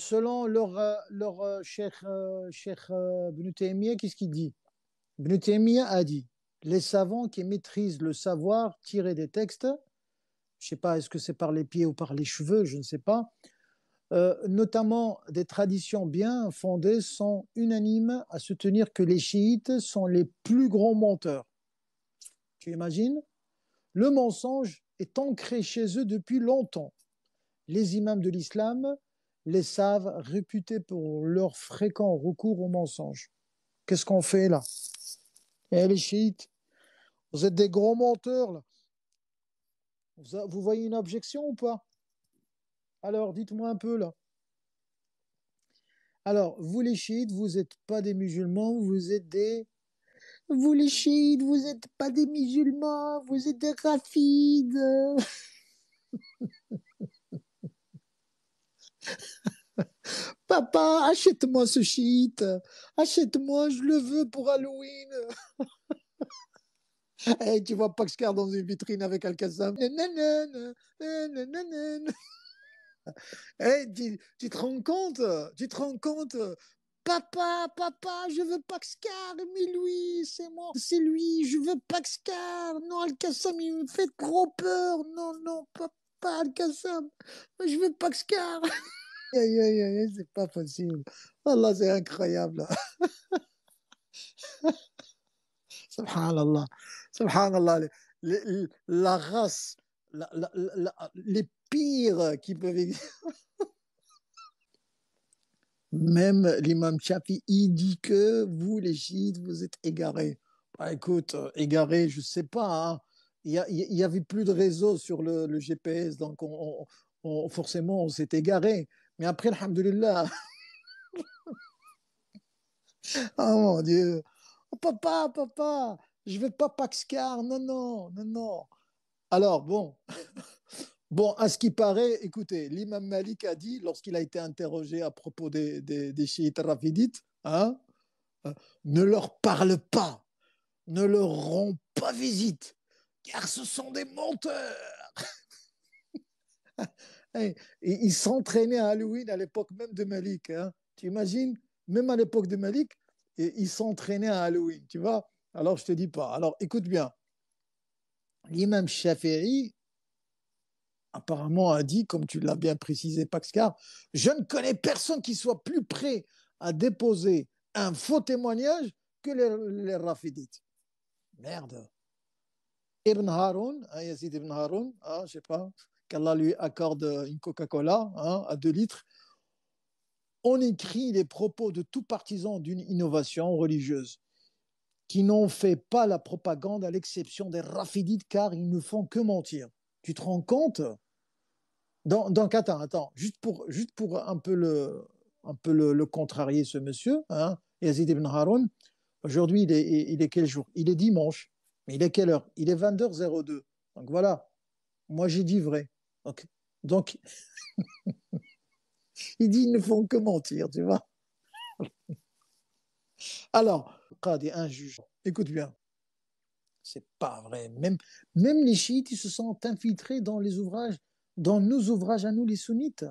selon leur cheikh Ibn Taymiyyah, qu'est-ce qu'il dit? Ibn Taymiyyah a dit, les savants qui maîtrisent le savoir tiré des textes, je ne sais pas, est-ce que c'est par les pieds ou par les cheveux, je ne sais pas, notamment des traditions bien fondées, sont unanimes à soutenir que les chiites sont les plus grands menteurs. Tu imagines? Le mensonge est ancré chez eux depuis longtemps. Les imams de l'islam les savent réputés pour leur fréquent recours au mensonge. Qu'est-ce qu'on fait là? Eh, les chiites, vous êtes des gros menteurs là. Vous voyez une objection ou pas? Alors, dites-moi un peu là. Alors, vous les chiites, vous n'êtes pas des musulmans, vous êtes des... Vous les chiites, vous n'êtes pas des musulmans, vous êtes des rafides. Papa, achète-moi ce chiite. Achète-moi, je le veux pour Halloween. Hey, tu vois Paxcar dans une vitrine avec Al-Qassam. Hey, tu te rends compte? Tu te rends compte? Papa, papa, je veux Paxcar, mais lui, c'est moi, c'est lui, je veux Paxcar. Non, Al-Qassam, il me fait trop peur. Non, non, papa, Al-Qassam, je veux Paxcar. Aïe, aïe, aïe, c'est pas possible. Allah, c'est incroyable. Subhanallah. Subhanallah. La race, les pires qui peuvent exister. Même l'imam Shafi, il dit que vous, les chiites, vous êtes égarés. Bah, écoute, égarés, je sais pas, hein. Il y avait plus de réseau sur le GPS, donc forcément, on s'est égaré. Mais après, alhamdoulilah, oh mon Dieu. Oh, papa, papa, je veux pas Paxcar. Non, non, non, non. Alors, bon, bon, à ce qui paraît, écoutez, l'imam Malik a dit, lorsqu'il a été interrogé à propos des chiites rafidites, hein, euh, ne leur parle pas, ne leur rends pas visite, car ce sont des menteurs. Hey, ils s'entraînaient à Halloween à l'époque même de Malik. Hein. Tu imagines, même à l'époque de Malik, ils s'entraînaient à Halloween, tu vois. Alors, je te dis pas. Alors, écoute bien. L'imam Shafi'i, apparemment, a dit, comme tu l'as bien précisé, Paxcar, je ne connais personne qui soit plus prêt à déposer un faux témoignage que les Rafidites. Merde. Ibn Haroun, hein, Yazid Ibn Haroun, hein, je sais pas, qu'Allah lui accorde une Coca-Cola hein, à 2 litres, on écrit les propos de tout partisan d'une innovation religieuse qui n'ont fait pas la propagande à l'exception des Rafidites car ils ne font que mentir. Tu te rends compte? Donc attends, juste pour un peu le contrarier, ce monsieur, hein, Yazid Ibn Haroun, aujourd'hui, il est quel jour? Il est dimanche. Mais il est quelle heure? Il est 22h02. Donc voilà, moi j'ai dit vrai. Donc il dit ils ne font que mentir, tu vois. Alors, Qadi, un juge, écoute bien, c'est pas vrai. Même les chiites, ils se sont infiltrés dans les ouvrages, dans nos ouvrages à nous, les sunnites.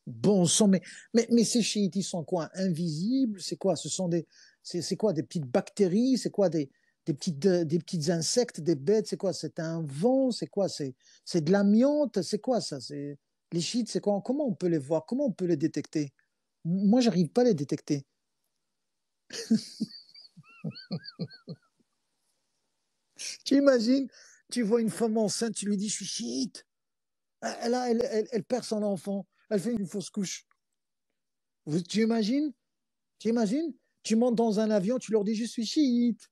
Bon sang, mais ces chiites, ils sont quoi? Invisibles? C'est quoi? C'est quoi? Des petites bactéries? C'est quoi? Des petites insectes, des bêtes? C'est quoi? C'est un vent? C'est quoi? C'est de l'amiante? C'est quoi ça? Les chiites, c'est quoi? Comment on peut les voir? Comment on peut les détecter? Moi, j'arrive pas à les détecter. Tu imagines? Tu vois une femme enceinte, tu lui dis, je suis chiite. Elle perd son enfant. Elle fait une fausse couche. Tu imagines? Tu imagines? Tu montes dans un avion, tu leur dis, je suis chiite.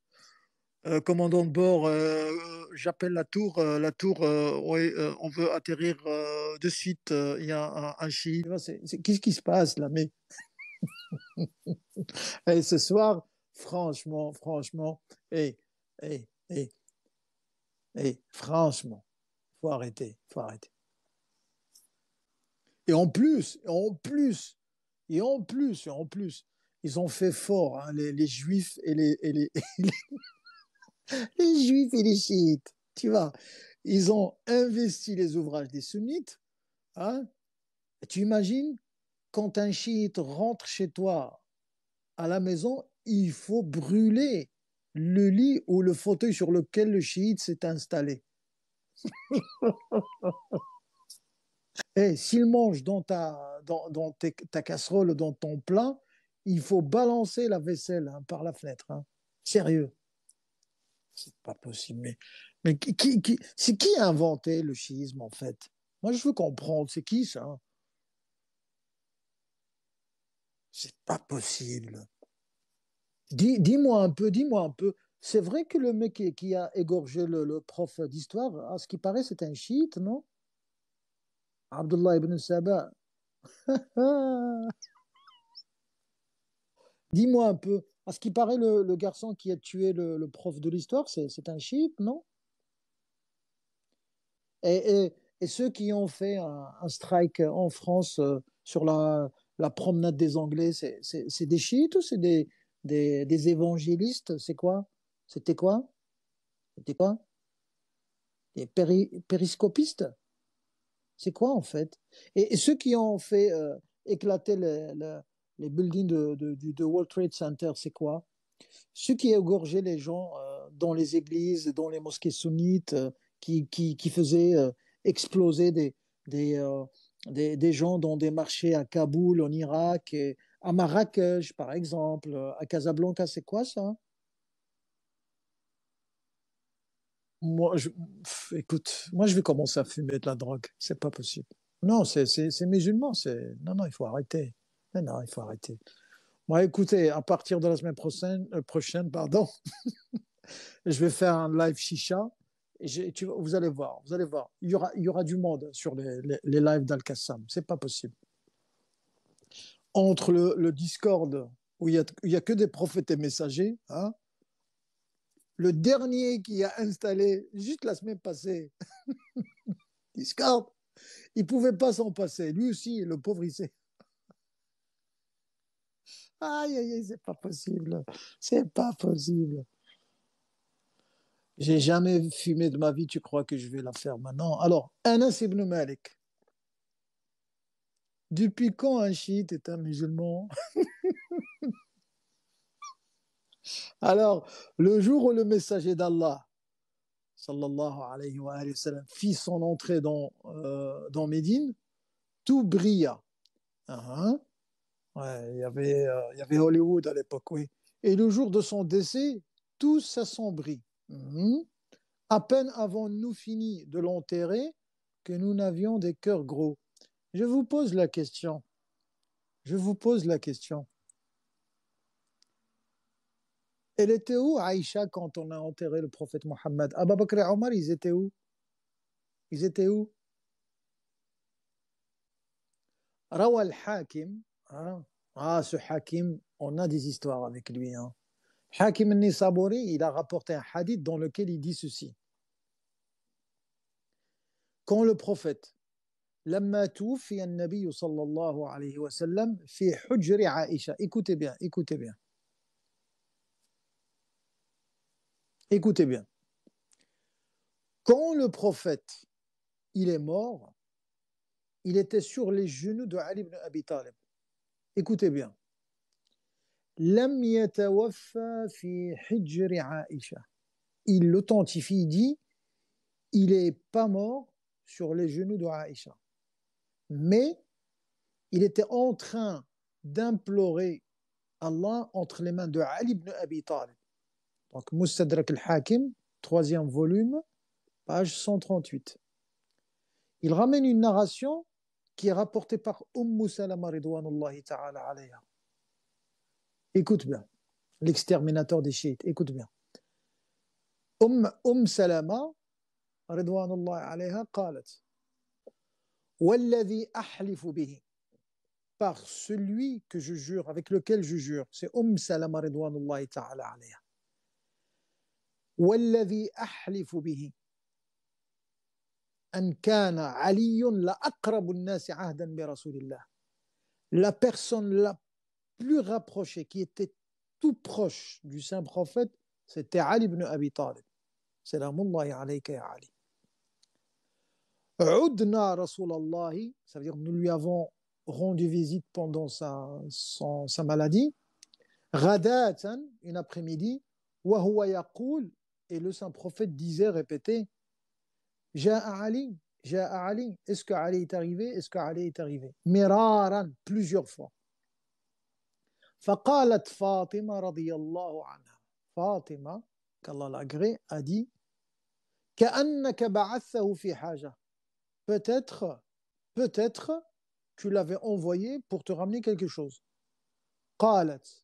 Commandant de bord, j'appelle la tour, ouais, on veut atterrir de suite. Il y a un chiite. Qu'est-ce qui se passe là? Mais hey, ce soir, franchement, hey, hey, hey, hey, franchement, faut arrêter, faut arrêter. Et en plus, ils ont fait fort, hein, les juifs les juifs et les chiites. Tu vois, ils ont investi les ouvrages des sunnites. Hein, tu imagines quand un chiite rentre chez toi à la maison, il faut brûler le lit ou le fauteuil sur lequel le chiite s'est installé. Et s'il mange ta casserole, dans ton plat, il faut balancer la vaisselle, hein, par la fenêtre, hein. Sérieux, c'est pas possible. Mais c'est qui a inventé le chiisme, en fait? Moi, je veux comprendre, c'est qui ça? C'est pas possible. Dis-moi un peu, dis-moi un peu. C'est vrai que le mec qui a égorgé le prof d'histoire, à ce qui paraît, c'est un chiite, non? Abdullah ibn Saba. Ah, dis-moi un peu. À ce qui paraît, le garçon qui a tué le prof de l'histoire, c'est un chiite, non? Et ceux qui ont fait un strike en France, sur la promenade des Anglais, c'est des chiites ou c'est des évangélistes? C'est quoi? C'était quoi? C'était quoi? Des périscopistes? C'est quoi en fait? Et ceux qui ont fait éclater les buildings de World Trade Center, c'est quoi? Ceux qui égorgeaient les gens dans les églises, dans les mosquées sunnites, qui faisaient exploser des, euh, des gens dans des marchés à Kaboul, en Irak, et à Marrakech, par exemple, à Casablanca, c'est quoi ça? Moi, écoute, moi, je vais commencer à fumer de la drogue. C'est pas possible. Non, c'est musulman. Non, non, il faut arrêter. Non, non, il faut arrêter. Moi, écoutez, à partir de la semaine prochaine, pardon, je vais faire un live chicha. Vous allez voir, vous allez voir. Il y aura du monde sur les lives d'Al-Qassam. C'est pas possible. Entre le Discord, où il y a que des prophètes et messagers, hein, le dernier qui a installé, juste la semaine passée, Discord, il ne pouvait pas s'en passer. Lui aussi, le pauvre, il sait. Aïe, aïe, aïe, c'est pas possible. C'est pas possible. J'ai jamais fumé de ma vie, tu crois que je vais la faire maintenant? Alors, Anas ibn Malik. Depuis quand un chiite est un musulman? Alors, le jour où le messager d'Allah, sallallahu alayhi wa sallam, fit son entrée dans Médine, tout brilla. Hein. Ouais, il y avait Hollywood à l'époque, oui. Et le jour de son décès, tout s'assombrit. Mhm. À peine avons-nous fini de l'enterrer que nous n'avions des cœurs gros. Je vous pose la question. Je vous pose la question. Elle était où, Aïcha, quand on a enterré le prophète Mohammed? Abu Bakr et Omar, ils étaient où? Ils étaient où? Rawa al-Hakim, hein? Ah, ce Hakim, on a des histoires avec lui, hein. Hakim al-Nisaburi, il a rapporté un hadith dans lequel il dit ceci. Quand le prophète, لما توفي النبي صلى الله عليه وسلم في حجر عائشة, écoutez bien, écoutez bien, écoutez bien. Quand le prophète, il est mort, il était sur les genoux de Ali ibn Abi Talib. Écoutez bien. لم يتوفى في حجر عائشة. Il l'authentifie, il dit, il n'est pas mort sur les genoux de Aïcha. Mais il était en train d'implorer Allah entre les mains de Ali ibn Abi Talib. Donc, Mustadrak al-Hakim, troisième volume, page 138. Il ramène une narration qui est rapportée par Salama ridwanullahi ta'ala alayha. Écoute bien, l'exterminateur des chiites, écoute bien. Salama ridwanullahi alayha قالت والذي أحلف به, par celui que je jure, avec lequel je jure, c'est Salama ridwanullahi ta'ala alayha. والذي أحلف به أن كان علي لأقرب الناس عهدا برسول الله. La personne la plus rapprochée, qui était tout proche du saint prophète, c'était Ali ibn Abi Talib. Salamullahi alayka ya Ali. عدنا رسول الله, ça veut dire nous lui avons rendu visite pendant sa maladie. Ghadatan, une après-midi, wa huwa yaqul, et le saint prophète disait, répétait, Ja'a Ali, Ja'a Ali, est-ce que Ali est arrivé? Est-ce que Ali est arrivé? Miraran, plusieurs fois. فقالت فاطمة رضي الله عنها. Fatima, qu'Allah l'agrée, a dit كأنك بعثه في حاجة. Peut-être, tu l'avais envoyé pour te ramener quelque chose. قالت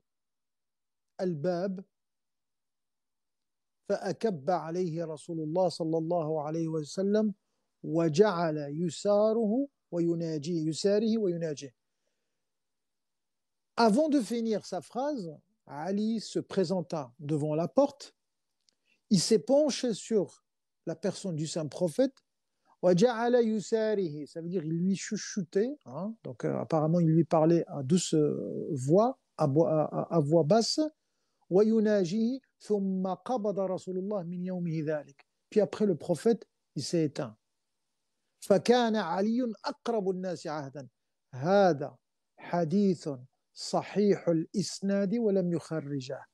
الباب فأكب عليه رسول الله صلى الله عليه وسلم وجعل يساره ويناجيه. Avant de finir sa phrase, Ali se présenta devant la porte, il s'est penché sur la personne du saint prophète, وجعل يساره, ça veut dire il lui chuchotait, hein, donc apparemment il lui parlait à douce voix, à voix basse, ويناجيه ثم قبض رسول الله من يومه ذلك. Puis après le prophète, il s'est éteint. فكان علي أقرب الناس عهدا. هذا حديث صحيح الإسناد ولم يخرجه.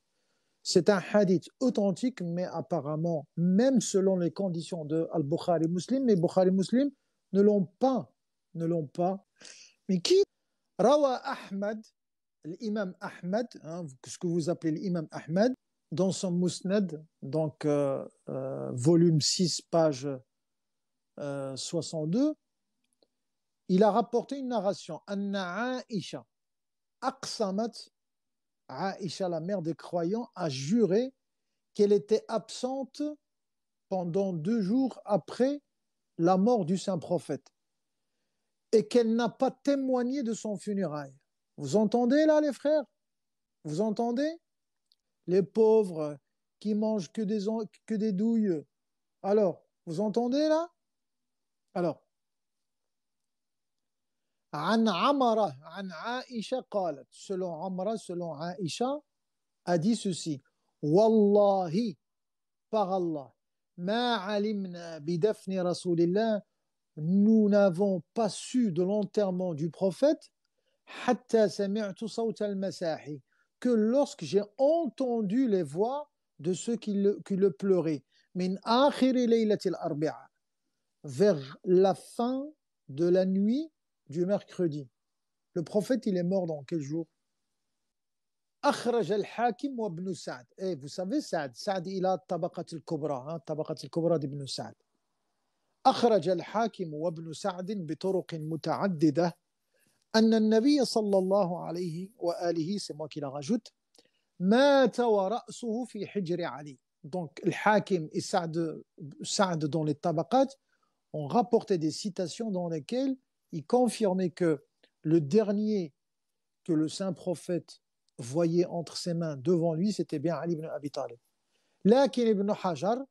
C'est un hadith authentique, mais apparemment, même selon les conditions de Al-Bukhari Muslim, mais Bukhari Muslim ne l'ont pas. Mais qui? Rawa Ahmad, l'imam Ahmad, hein, ce que vous appelez l'imam Ahmad, dans son Musnad, donc volume 6, page 62, il a rapporté une narration. Anna Aisha, Aqsamat, Aisha, la mère des croyants, a juré qu'elle était absente pendant 2 jours après la mort du saint prophète et qu'elle n'a pas témoigné de son funérail. Vous entendez là, les frères? Vous entendez? Les pauvres qui mangent que des douilles. Alors, vous entendez là? Alors, عن عمرة عن عائشة قالت, selon Amra, selon Aïcha, a dit ceci, Wallahi, par Allah, ma alimna bidafni rasulillah, nous n'avons pas su de l'enterrement du prophète, hatta sami'tu sawt al-masahi, que lorsque j'ai entendu les voix de ceux qui le pleuraient, min akhiri laylatil arbi'a, vers la fin de la nuit du mercredi. Le prophète, il est mort dans quel jour? أخرج الحاكم وابن سعد. Et vous savez, Sa'd il a طبقة الكبرى, طبقة الكبرى d'Ibn Sa'd. أخرج الحاكم وابن سعد بطرق متعددة أن النبي صلى الله عليه وآله, c'est moi qui la rajoute, مات ورأسه في حجر علي. Donc, le Hakim et Sa'd dans les tabaqat ont rapporté des citations dans lesquelles il confirmait que le dernier que le saint prophète voyait entre ses mains devant lui, c'était bien Ali ibn Abi Talib. لكن ابن حجر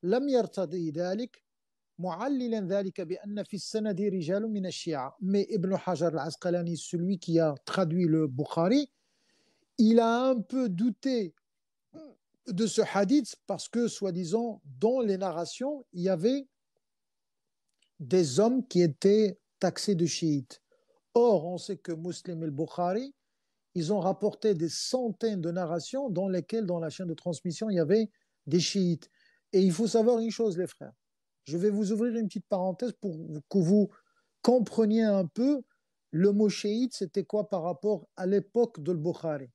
لم يرتضي ذلك معللا ذلك بأن في السند رجال من الشيعة. Mais Ibn Hajar al-Asqalani, celui qui a traduit le Bukhari, il a un peu douté de ce hadith parce que, soi-disant, dans les narrations, il y avait des hommes qui étaient taxés de chiites. Or, on sait que Muslim et le Bukhari, ils ont rapporté des centaines de narrations dans lesquelles, dans la chaîne de transmission, il y avait des chiites. Et il faut savoir une chose, les frères. Je vais vous ouvrir une petite parenthèse pour que vous compreniez un peu le mot chiite, c'était quoi par rapport à l'époque de Bukhari.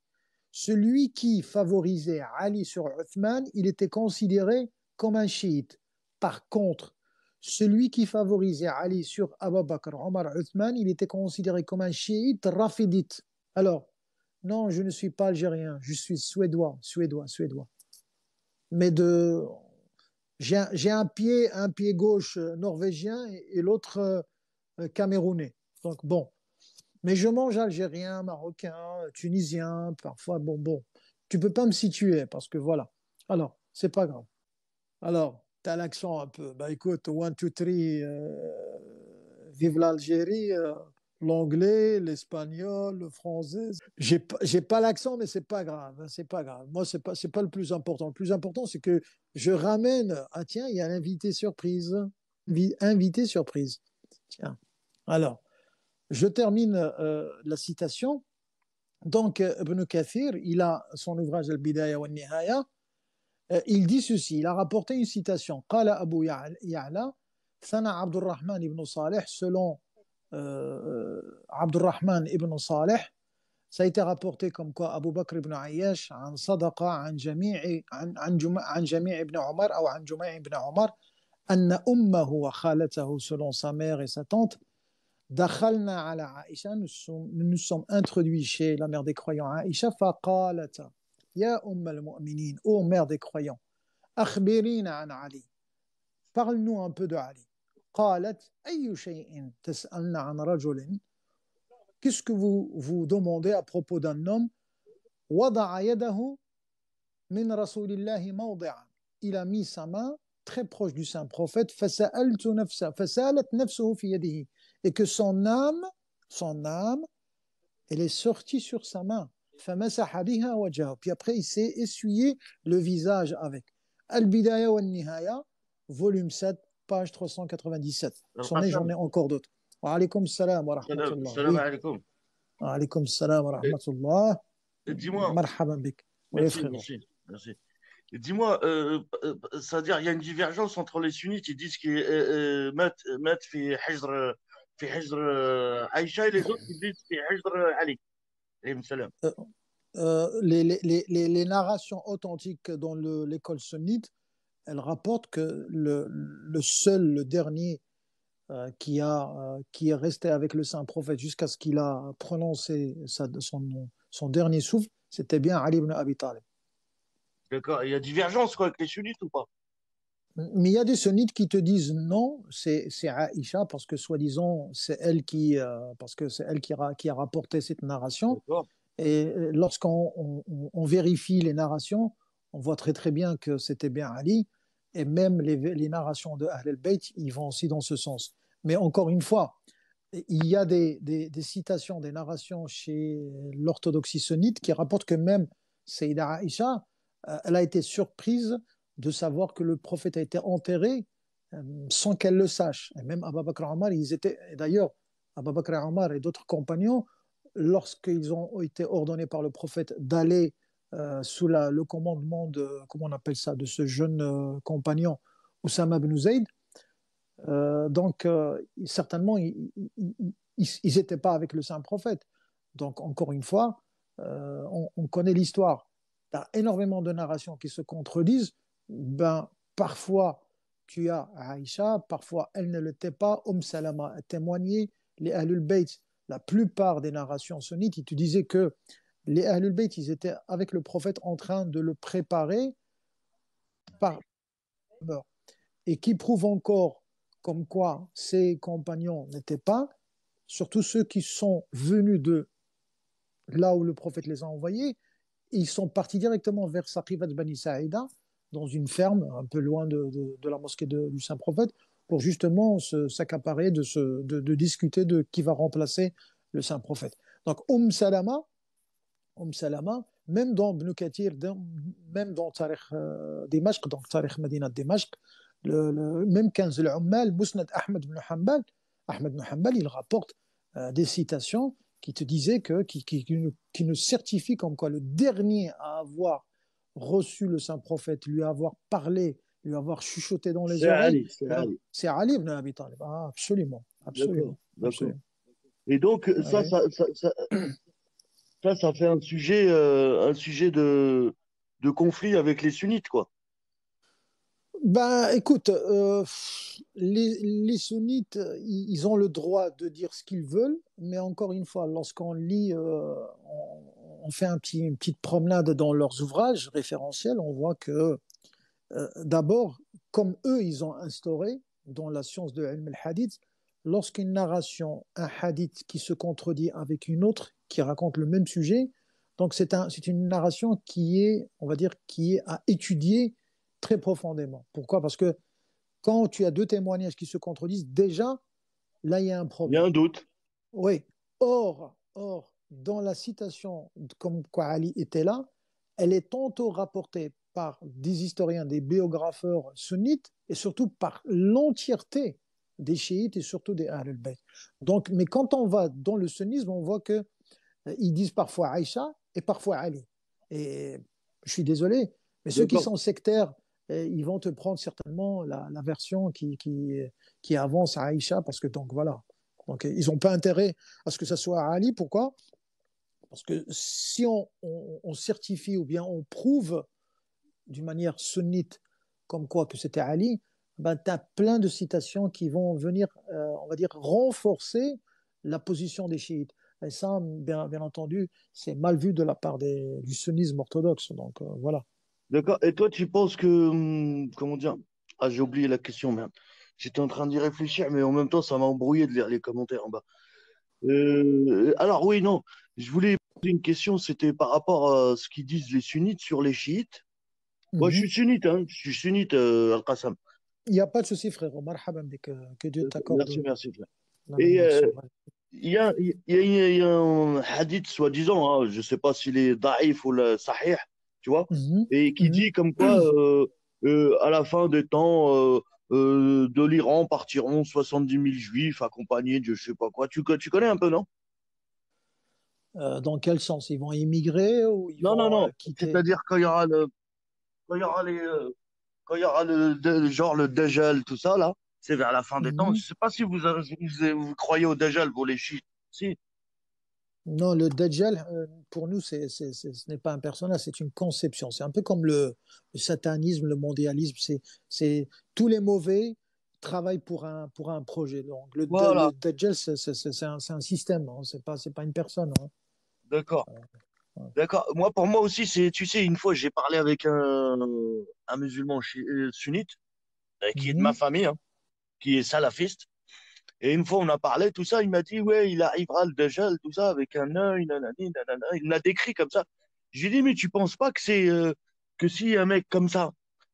Celui qui favorisait Ali sur Uthman, il était considéré comme un chiite. Par contre, celui qui favorisait Ali sur Abu Bakr, Omar, Uthman, il était considéré comme un chiite rafidite. Alors, non, je ne suis pas algérien, je suis suédois. Mais j'ai un pied gauche norvégien et l'autre camerounais. Donc bon, mais je mange algérien, marocain, tunisien, parfois, bon, tu peux pas me situer parce que voilà. Alors, c'est pas grave. Alors, tu as l'accent un peu. Bah écoute, 1, 2, 3, vive l'Algérie, l'anglais, l'espagnol, le français. J'ai pas l'accent, mais c'est pas grave, hein, c'est pas grave. Moi, c'est pas le plus important. Le plus important, c'est que je ramène. Ah tiens, il y a l'invité surprise. Invité surprise. Tiens. Alors, Je termine la citation. Donc, Ibn Kathir, il a son ouvrage Al-Bidaya wa Nihaya. Il dit ceci, il a rapporté une citation. Qala Abu Ya'la, Sana Abdurrahman ibn Saleh, selon Abdurrahman ibn Saleh, ça a été rapporté comme quoi Abu Bakr ibn Ayyash, عن صدقة عن جميع عن جميع ابن عمر أو عن جميع ابن عمر أن أمه وخالته, selon sa mère et sa tante, دخلنا على عائشة, nous sommes introduits chez la mère des croyants عائشة, فقالت يا أم المؤمنين, ô mère des croyants, أخبرينا عن علي, parle-nous un peu de Ali. قالت أي شيء تسألنا عن رجل, qu'est-ce que vous vous demandez à propos d'un homme وضع يده من رسول الله موضعا, il a mis sa main très proche du saint prophète, فسألت نفسه فسالت نفسه في يده, et que son âme, elle est sortie sur sa main. فمسح بها وجهه, puis après il s'est essuyé le visage avec. Al-Bidaya wa Nihaya, volume 7, page 397. J'en ai encore d'autres. Wa alaykoum salam wa rahmatullah. Salam alaykoum. Wa alaykoum salam wa rahmatullah. Dis-moi. Marhaban bik. Merci, merci. Dis-moi, c'est-à-dire il y a une divergence entre les sunnites, ils disent que Mat fi Hijr Aïcha, et les autres ils disent fi Hijr Ali. Salam. Les narrations authentiques dans l'école sunnite, elles rapportent que le dernier qui est resté avec le saint prophète jusqu'à ce qu'il a prononcé son dernier souffle, c'était bien Ali ibn Abi Talib. D'accord. Il y a divergence quoi, avec les sunnites ou pas? Mais il y a des sunnites qui te disent non, c'est Aïcha, parce que soi-disant, parce que c'est elle qui a rapporté cette narration. Et lorsqu'on vérifie les narrations, on voit très très bien que c'était bien Ali. Et même les narrations de Ahl al-Bayt, ils vont aussi dans ce sens. Mais encore une fois, il y a des citations, des narrations chez l'orthodoxie sunnite qui rapportent que même Sayyida Aïcha, elle a été surprise de savoir que le prophète a été enterré sans qu'elle le sache. Et même Abu Bakr et Omar, ils étaient, d'ailleurs, Abu Bakr et Omar et d'autres compagnons, lorsqu'ils ont été ordonnés par le prophète d'aller sous le commandement comment on appelle ça, de ce jeune compagnon, Oussama ibn Zayd, donc certainement, ils n'étaient pas avec le saint prophète. Donc, encore une fois, on connaît l'histoire. Il y a énormément de narrations qui se contredisent. Ben, parfois, tu as Aïcha, parfois, elle ne l'était pas. Salama a témoigné. Les Ahlul Bayt, la plupart des narrations sunnites, ils te disaient que les Ahlul Bayt, ils étaient avec le prophète en train de le préparer par mort. Et qui prouve encore comme quoi ses compagnons n'étaient pas, surtout ceux qui sont venus de là où le prophète les a envoyés, ils sont partis directement vers Saqibat Bani Saïda, dans une ferme un peu loin de la mosquée du Saint-Prophète, pour justement s'accaparer de discuter de qui va remplacer le Saint-Prophète. Donc, Salama, même dans Ibn Kathir, même dans Tarikh Dimashq, donc Tarikh Madinat Dimashq, même Kanz al-Ummal, Musnad Ahmed ibn Hanbal, il rapporte des citations qui te disaient qui nous certifient comme quoi le dernier à avoir reçu le saint prophète, lui avoir parlé, lui avoir chuchoté dans les oreilles, c'est Ali ibn Abi Talib. Ah, absolument. D'accord. Et donc ça fait un sujet de conflit avec les sunnites, quoi. Ben, écoute, les sunnites, ils ont le droit de dire ce qu'ils veulent, mais encore une fois, lorsqu'on lit, on fait une petite promenade dans leurs ouvrages référentiels, on voit que d'abord, comme eux, ils ont instauré dans la science de Ilm al-Hadith, lorsqu'une narration, un hadith qui se contredit avec une autre, qui raconte le même sujet, donc c'est une narration qui est, on va dire, qui est à étudier très profondément. Pourquoi? Parce que quand tu as deux témoignages qui se contredisent, déjà, là, il y a un problème. Il y a un doute. Oui. Or, dans la citation comme quoi Ali était là, elle est tantôt rapportée par des historiens, des biographeurs sunnites, et surtout par l'entièreté des chiites et surtout des Ahl al-Bayt. Donc, mais quand on va dans le sunnisme, on voit que ils disent parfois Aïcha et parfois Ali. Et je suis désolé, mais ceux qui D'accord. sont sectaires, ils vont te prendre certainement la version qui avance à Aïcha, parce que donc voilà. Donc, ils n'ont pas intérêt à ce que ça soit à Ali. Pourquoi? Parce que si on certifie ou bien on prouve d'une manière sunnite comme quoi que c'était Ali, ben, tu as plein de citations qui vont venir, on va dire, renforcer la position des chiites. Et ça, bien entendu, c'est mal vu de la part du sunnisme orthodoxe. Donc voilà. D'accord. Et toi, tu penses que, comment dire? Ah, j'ai oublié la question, merde. J'étais en train d'y réfléchir, mais en même temps, ça m'a embrouillé de lire les commentaires en bas. Alors, oui, non. Je voulais poser une question, c'était par rapport à ce qu'ils disent les sunnites sur les chiites. Moi, je Mhm. suis sunnite, hein. Je suis sunnite, Al-Qassam. Il n'y a pas de souci, frère. Marhaban bik, que Dieu Merci, t'accorde merci, frère. la Et bénédiction. Ouais. il y a un hadith, soi-disant, hein, je ne sais pas s'il est daïf ou le sahih, tu vois, Mhm. et qui Mhm. dit comme quoi, à la fin des temps, de l'Iran partiront 70 000 juifs accompagnés de je sais pas quoi. Tu connais un peu, non? Dans quel sens? Ils vont immigrer ou ils Non, non, vont non. quitter? C'est-à-dire quand il y aura quand il y aura genre le Dajjal, tout ça, là, c'est vers la fin des temps. Mhm. Je sais pas si vous croyez au Dajjal, vous les chiites. Si. Non, le Dajjal, pour nous, ce n'est pas un personnage, c'est une conception. C'est un peu comme le satanisme, le mondialisme. Tous les mauvais travaillent pour un projet. Donc, Voilà, le Dajjal, c'est un système, hein. C'est pas une personne, hein. d'accord. Ouais. D'accord. Moi, pour moi aussi, tu sais, une fois, j'ai parlé avec un musulman sunnite, qui est de ma Mhm. famille, hein, qui est salafiste. Et une fois, on a parlé, tout ça, il m'a dit, ouais, il arrivera le Dajjal, tout ça, avec un œil, nanani, nanana. Il me l'a décrit comme ça. J'ai dit, mais tu penses pas que que si un mec comme ça,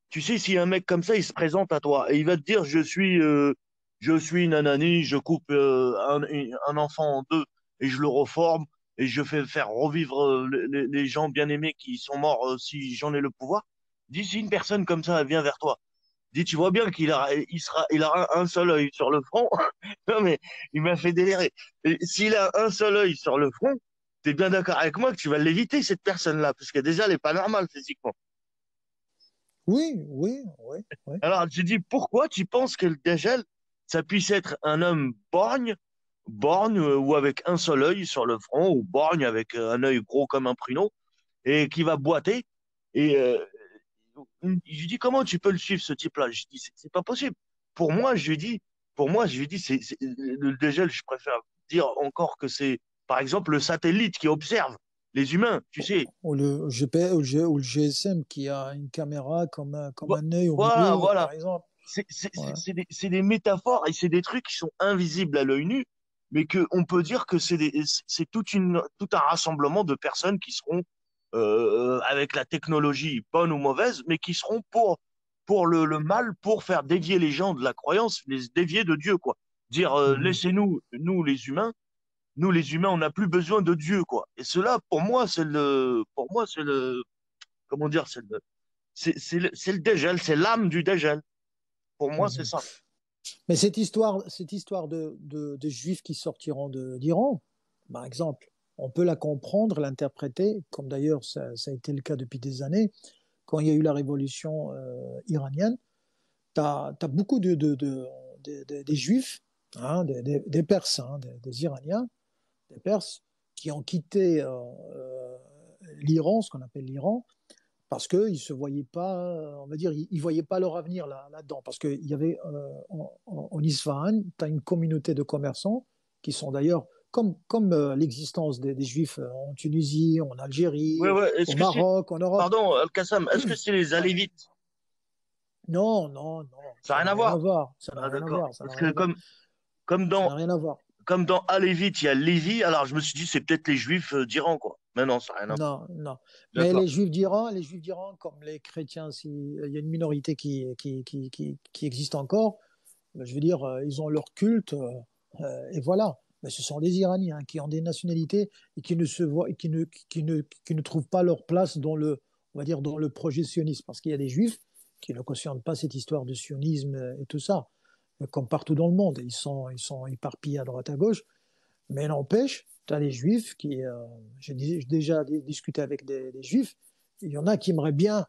tu sais, si un mec comme ça, il se présente à toi et il va te dire, je suis nanani, je coupe un enfant en deux et je le reforme et je fais faire revivre les gens bien aimés qui sont morts si j'en ai le pouvoir. Dis, si une personne comme ça, elle vient vers toi, dis, tu vois bien il aura un seul œil sur le front. Non, mais il m'a fait délirer. Et s'il a un seul œil sur le front, tu es bien d'accord avec moi que tu vas l'éviter, cette personne-là, parce que déjà, elle n'est pas normale physiquement. Oui, oui, oui, oui. Alors, tu dis, pourquoi tu penses que le Dajjal, ça puisse être un homme borgne ou avec un seul œil sur le front, ou borgne avec un œil gros comme un pruneau, et qui va boiter. Et je lui dis, comment tu peux le suivre, ce type-là? Je dis, c'est pas possible. Pour moi, je lui dis, pour moi, je lui dis, le dégel, je préfère dire encore que c'est, par exemple, le satellite qui observe les humains, tu sais. Ou le GP, ou le GSM qui a une caméra comme Vo- un œil au Voilà, milieu, par voilà. exemple. Ouais. C'est des métaphores et c'est des trucs qui sont invisibles à l'œil nu, mais que on peut dire que c'est tout un rassemblement de personnes qui seront avec la technologie bonne ou mauvaise, mais qui seront pour le mal, pour faire dévier les gens de la croyance, les dévier de Dieu, quoi. Dire Mhm. laissez-nous, nous les humains, on n'a plus besoin de Dieu, quoi. Et cela, pour moi, c'est le, comment dire, c'est le Dajjal, c'est l'âme du Dajjal. Pour moi, c'est Mhm. ça. Mais cette histoire de juifs qui sortiront d'Iran, par exemple, on peut la comprendre, l'interpréter, comme d'ailleurs ça a été le cas depuis des années, quand il y a eu la révolution iranienne. Tu as beaucoup des juifs, hein, des Perses, hein, des Iraniens, des Perses, qui ont quitté l'Iran, ce qu'on appelle l'Iran, parce qu'ils ne se voyaient pas, on va dire, ils ne voyaient pas leur avenir là-dedans. Parce qu'il y avait en Isfahan, tu as une communauté de commerçants qui sont d'ailleurs, comme l'existence des Juifs en Tunisie, en Algérie, Ouais, ouais. au Maroc, en Europe. Pardon, Al-Qassam, est-ce que c'est les Ouais. Alévites? Non, non, non, Ça n'a ça rien n'a à rien à voir. voir. Ça n'a Ah, rien à d'accord. voir. Ça n'a Parce rien que à voir. comme Ça dans, n'a rien à voir. comme dans Alévite, il y a Lévi, alors je me suis dit, c'est peut-être les Juifs d'Iran, quoi. Mais non, ça n'a rien à voir. Non, non. Mais D'accord. les Juifs d'Iran, comme les chrétiens, il y a une minorité qui existe encore, je veux dire, ils ont leur culte, et voilà. Mais ce sont des Iraniens qui ont des nationalités et qui ne se voient, et qui ne trouvent pas leur place dans on va dire, dans le projet sioniste. Parce qu'il y a des Juifs qui ne cautionnent pas cette histoire de sionisme et tout ça. comme partout dans le monde. Ils sont éparpillés à droite à gauche. Mais n'empêche, tu as les juifs qui. J'ai déjà discuté avec des juifs. Il y en a qui aimeraient bien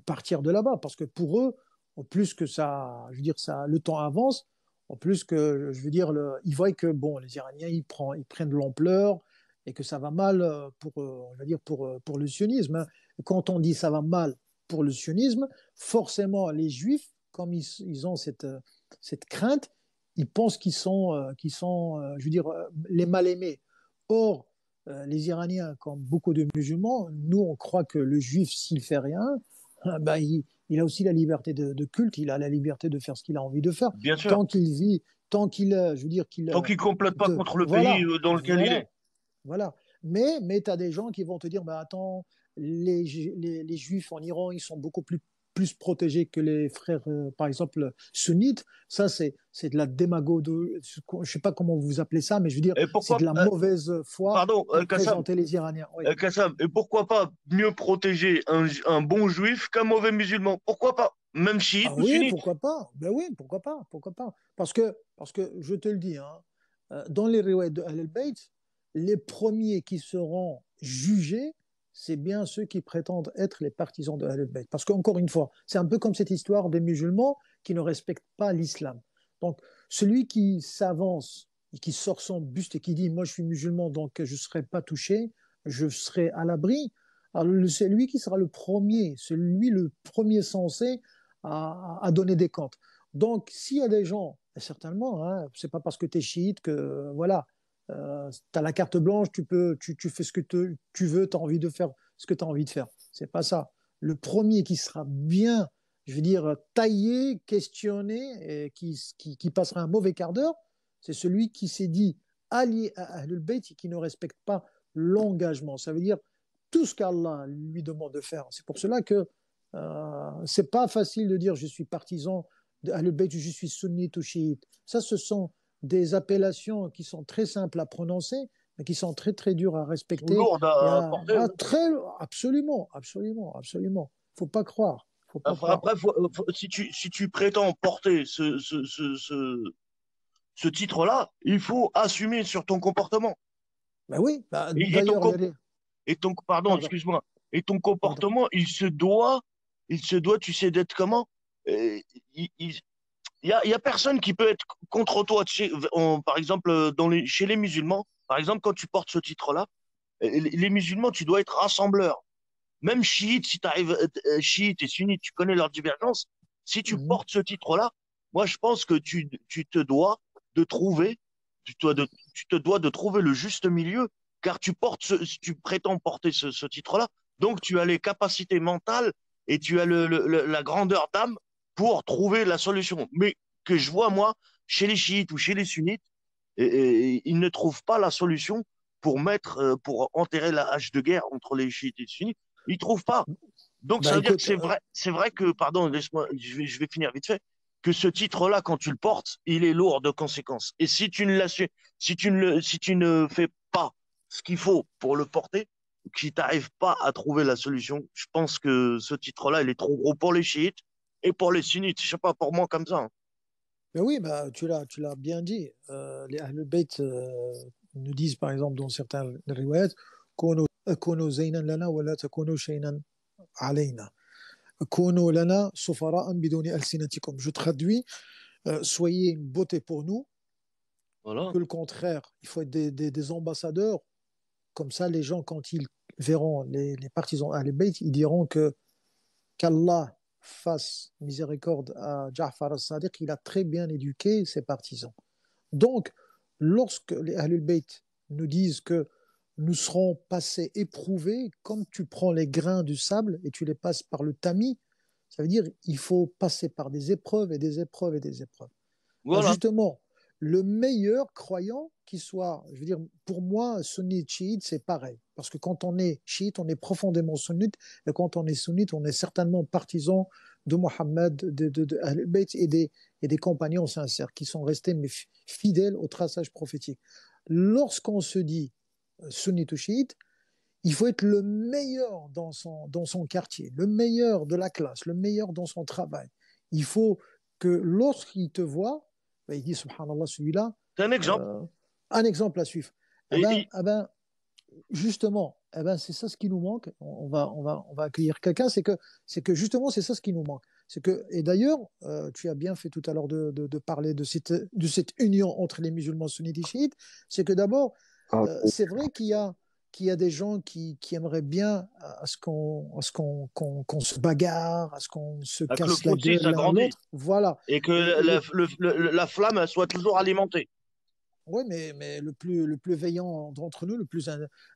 partir de là-bas parce que pour eux, en plus que ça, je veux dire, ça, le temps avance, en plus que, je veux dire, ils voient que bon, les Iraniens, ils prennent de l'ampleur et que ça va mal pour, on va dire, pour le sionisme. Hein. Quand on dit ça va mal pour le sionisme, forcément, les juifs, comme ils ont cette crainte, ils pensent je veux dire, les mal-aimés. Or, les Iraniens, comme beaucoup de musulmans, nous, on croit que le juif, s'il fait rien, ben, il a aussi la liberté de culte, il a la liberté de faire ce qu'il a envie de faire. Bien sûr. Tant qu'il vit, tant qu'il, je veux dire, Tant qu'il ne complète pas contre le pays voilà, dans lequel il voilà, est. voilà. Mais tu as des gens qui vont te dire, bah, attends, les juifs en Iran, ils sont beaucoup plus protégés que les frères, par exemple, sunnites. Ça, c'est de la démagogie, je ne sais pas comment vous appelez ça, mais je veux dire, Et c'est pourquoi, de la mauvaise foi pardon, pour Kassam, présenter les Iraniens. Oui. Kassam, et pourquoi pas mieux protéger un bon juif qu'un mauvais musulman? Pourquoi pas? Même chiite Ah ou oui, sunnite. pourquoi pas? Ben oui, pourquoi pas? Pourquoi pas? Parce que je te le dis, hein, dans les riwayat de Ahl-Bayt, les premiers qui seront jugés, c'est bien ceux qui prétendent être les partisans de Ahl-Bayt. Parce qu'encore une fois, c'est un peu comme cette histoire des musulmans qui ne respectent pas l'islam. Donc, celui qui s'avance et qui sort son buste et qui dit, moi je suis musulman, donc je ne serai pas touché, je serai à l'abri, alors c'est lui qui sera le premier, celui le premier censé à donner des comptes. Donc, s'il y a des gens, et certainement, hein, c'est pas parce que tu es chiite que, voilà, tu as la carte blanche, tu fais ce que tu veux, tu as envie de faire ce que tu as envie de faire. C'est pas ça. Le premier qui sera bien, je veux dire, taillé, questionné, et qui passera un mauvais quart d'heure, c'est celui qui s'est dit allié à Ahlul Bayt et qui ne respecte pas l'engagement. Ça veut dire tout ce qu'Allah lui demande de faire. C'est pour cela que c'est pas facile de dire je suis partisan de Ahlul Bayt, je suis sunnite ou chiite. Ça, ce sont des appellations qui sont très simples à prononcer, mais qui sont très très dures à Sont respecter lourdes et à porter. très absolument, absolument, absolument. Faut pas croire, faut pas croire. Après, si tu prétends porter ce titre-là, il faut assumer sur ton comportement. Ben oui, bah, Et ton, d'ailleurs, pardon, pardon, excuse-moi, et ton pardon. comportement, il se doit, tu sais, d'être comment? Euh, il y a personne qui peut être contre toi. Tu sais, par exemple, chez les musulmans, par exemple, quand tu portes ce titre-là, les musulmans, tu dois être rassembleur. Même chiite, si tu arrives chiite et sunnite, tu connais leur divergence. Si tu Mhm. portes ce titre-là, moi, je pense que tu te dois de trouver, tu te dois de trouver le juste milieu, car tu prétends porter ce titre-là. Donc, tu as les capacités mentales et tu as la grandeur d'âme pour trouver la solution. Mais que je vois, moi, chez les chiites ou chez les sunnites, ils ne trouvent pas la solution pour enterrer la hache de guerre entre les chiites et les sunnites. Ils ne trouvent pas. Donc, Bah ça veut dire que écoute, c'est vrai que, pardon, laisse-moi, je vais finir vite fait, que ce titre-là, quand tu le portes, il est lourd de conséquences. Et si tu ne fais pas ce qu'il faut pour le porter, qui t'arrive pas à trouver la solution, je pense que ce titre-là, il est trop gros pour les chiites et pour les sunnites. Je sais pas, pour moi, comme ça. Hein. mais oui, bah, tu l'as bien dit. Les Ahlul Bayt nous disent par exemple dans certains riwayat, كونوا زينا لنا ولا تكونوا شيئا علينا. كونوا لنا سفراء بدون ألسنتكم. Je traduis, soyez une beauté pour nous, Voilà. que le contraire, il faut être des ambassadeurs. Comme ça, les gens, quand ils verront les partisans Ahl Bayt, ils diront que qu'Allah fasse miséricorde à Ja'far al-Sadiq, il a très bien éduqué ses partisans. Donc, lorsque les Ahlul Bayt nous disent que nous serons passés éprouvés, comme tu prends les grains du sable et tu les passes par le tamis, ça veut dire qu'il faut passer par des épreuves et des épreuves et des épreuves. Ben Voilà. justement, le meilleur croyant qui soit, je veux dire, pour moi, sunnite, chiite, c'est pareil. Parce que quand on est chiite, on est profondément sunnite, et quand on est sunnite, on est certainement partisan de Mohammed, de Ahl-Bayt et des compagnons sincères qui sont restés mais fidèles au traçage prophétique. Lorsqu'on se dit sunnite ou chiite, il faut être le meilleur dans son quartier, le meilleur de la classe, le meilleur dans son travail. Il faut que lorsqu'il te voit, Ben, il dit, subhanallah, celui-là, C'est un exemple. euh, un exemple à suivre. Et, et- Eh ben, justement, eh ben, c'est ça ce qui nous manque. On va accueillir quelqu'un. C'est que justement, c'est ça ce qui nous manque. C'est que, et d'ailleurs, tu as bien fait tout à l'heure de parler de cette union entre les musulmans sunnites et chiites. C'est que d'abord, Ah, c'est vrai qu'il y a des gens qui aimeraient bien qu'on se bagarre, à ce qu'on se que le casse la fossé gueule l'un s'agrandit l'autre. Voilà. et que Et la flamme elle soit toujours alimentée. oui, mais le plus veillant d'entre nous, le plus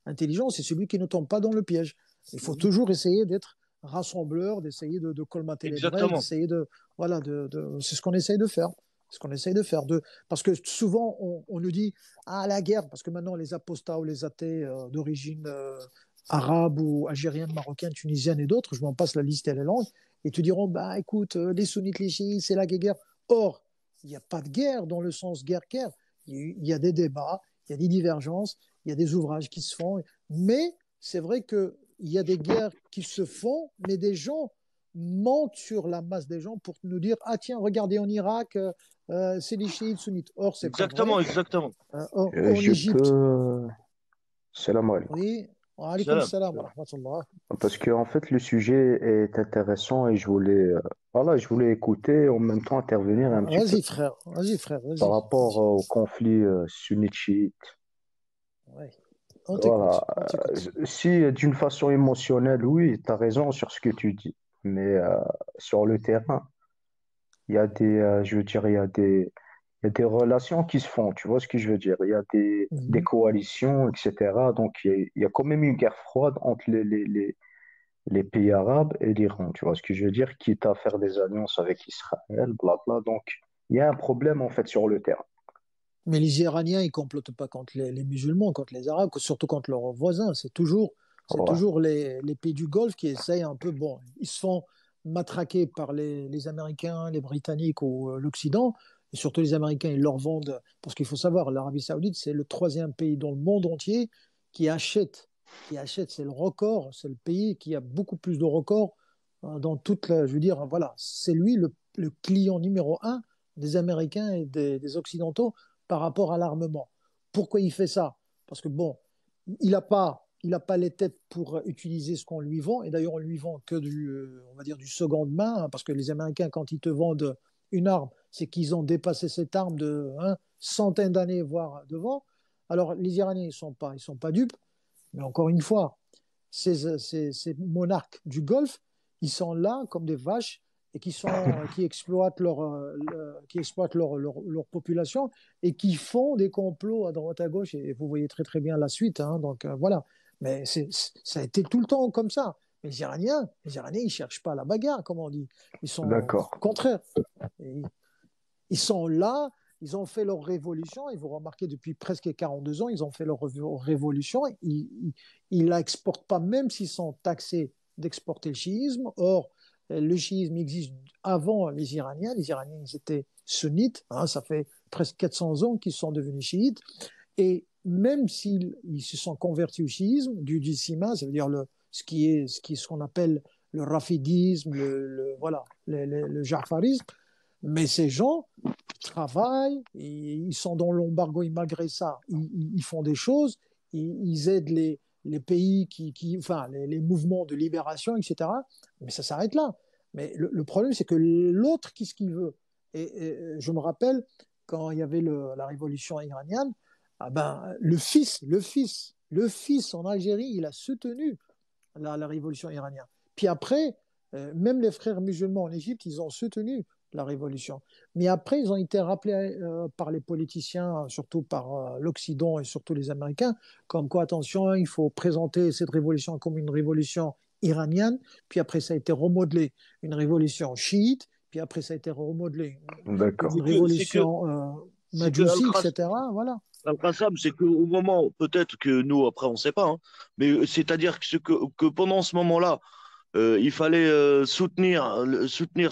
intelligent, c'est celui qui ne tombe pas dans le piège. Il faut toujours essayer d'être rassembleur, d'essayer de colmater les brèches, Exactement. d'essayer de. Voilà, c'est ce qu'on essaye de faire. Ce qu'on essaye de faire. Parce que souvent, on nous dit, ah, la guerre, parce que maintenant, les apostats ou les athées d'origine arabe ou algérienne, marocaine, tunisienne et d'autres, je m'en passe la liste, elle est longue, et te diront, bah écoute, les sunnites, les chiites, c'est la guerre. Or, il n'y a pas de guerre dans le sens guerre-guerre. Il y a des débats, il y a des divergences, il y a des ouvrages qui se font, mais c'est vrai qu'il y a des guerres qui se font, mais des gens mentent sur la masse des gens pour nous dire ah tiens regardez en Irak c'est les chiites sunnites. Or c'est pas Exactement, vrai. exactement. En je Égypte, peux. Salam alaikum. oui. Wa alaykum Salam. salam wa rahmatullah. Parce que en fait, le sujet est intéressant et voilà, je voulais écouter et en même temps intervenir un petit peu Vas-y frère, par vas-y, rapport vas-y. au conflit sunnite-chiite. Ouais. On Voilà. t'écoute, on t'écoute. Si d'une façon émotionnelle, oui, tu as raison sur ce que tu dis. Mais sur le terrain, je veux dire, il y a des relations qui se font. Tu vois ce que je veux dire? Il y a des Mhm. coalitions, etc. Donc, il y a quand même une guerre froide entre les pays arabes et l'Iran. Tu vois ce que je veux dire? Quitte à faire des alliances avec Israël, blabla. Donc, il y a un problème, en fait, sur le terrain. Mais les Iraniens, ils complotent pas contre les musulmans, contre les Arabes, surtout contre leurs voisins. C'est Ouais. toujours les pays du Golfe qui essayent un peu. Bon, ils se font matraquer par les Américains, les Britanniques ou l'Occident. Et surtout les Américains, ils leur vendent. Parce qu'il faut savoir, l'Arabie Saoudite, c'est le troisième pays dans le monde entier qui achète. Qui achète, c'est le record. C'est le pays qui a beaucoup plus de records dans toute la. Je veux dire, voilà, c'est lui le client numéro un des Américains et des Occidentaux par rapport à l'armement. Pourquoi il fait ça? Parce que bon, il a pas les têtes pour utiliser ce qu'on lui vend. Et d'ailleurs, on lui vend que on va dire du seconde main, hein, parce que les Américains, quand ils te vendent une arme, c'est qu'ils ont dépassé cette arme de centaines d'années, voire devant. Alors, les Iraniens, ils sont pas dupes. Mais encore une fois, ces monarques du Golfe, ils sont là comme des vaches et qui exploitent leur population et qui font des complots à droite à gauche. Et vous voyez très très bien la suite. Hein, donc voilà. Mais ça a été tout le temps comme ça. Mais les Iraniens, ils cherchent pas la bagarre, comme on dit. Ils sont D'accord. au contraire. Et ils sont là, ils ont fait leur révolution, et vous remarquez, depuis presque 42 ans, ils ont fait leur révolution, ils ne l'exportent pas, même s'ils sont taxés d'exporter le chiisme. Or, le chiisme existe avant les Iraniens, ils étaient sunnites, hein, ça fait presque 400 ans qu'ils sont devenus chiites, et même s'ils se sont convertis au chiisme, du sima, ça veut dire ce qu'on appelle le rafidisme, voilà, le jafarisme, mais ces gens, ils travaillent, ils sont dans l'embargo et malgré ça, ils font des choses, ils aident les pays enfin, les mouvements de libération, etc. Mais ça s'arrête là. Mais le problème, c'est que l'autre, qu'est-ce qu'il veut? Et je me rappelle quand il y avait la révolution iranienne, ah ben, le fils en Algérie, il a soutenu la révolution iranienne. Puis après, même les frères musulmans en Égypte, ils ont soutenu la révolution. Mais après, ils ont été rappelés par les politiciens, surtout par l'Occident et surtout les Américains, comme quoi, attention, il faut présenter cette révolution comme une révolution iranienne, puis après ça a été remodelé, une révolution chiite, puis après ça a été remodelé, une D'accord. révolution C'est que majusi, etc. Voilà. Al-Qassam, c'est qu'au moment, peut-être que nous, après, on ne sait pas, hein, mais c'est-à-dire que pendant ce moment-là, il fallait soutenir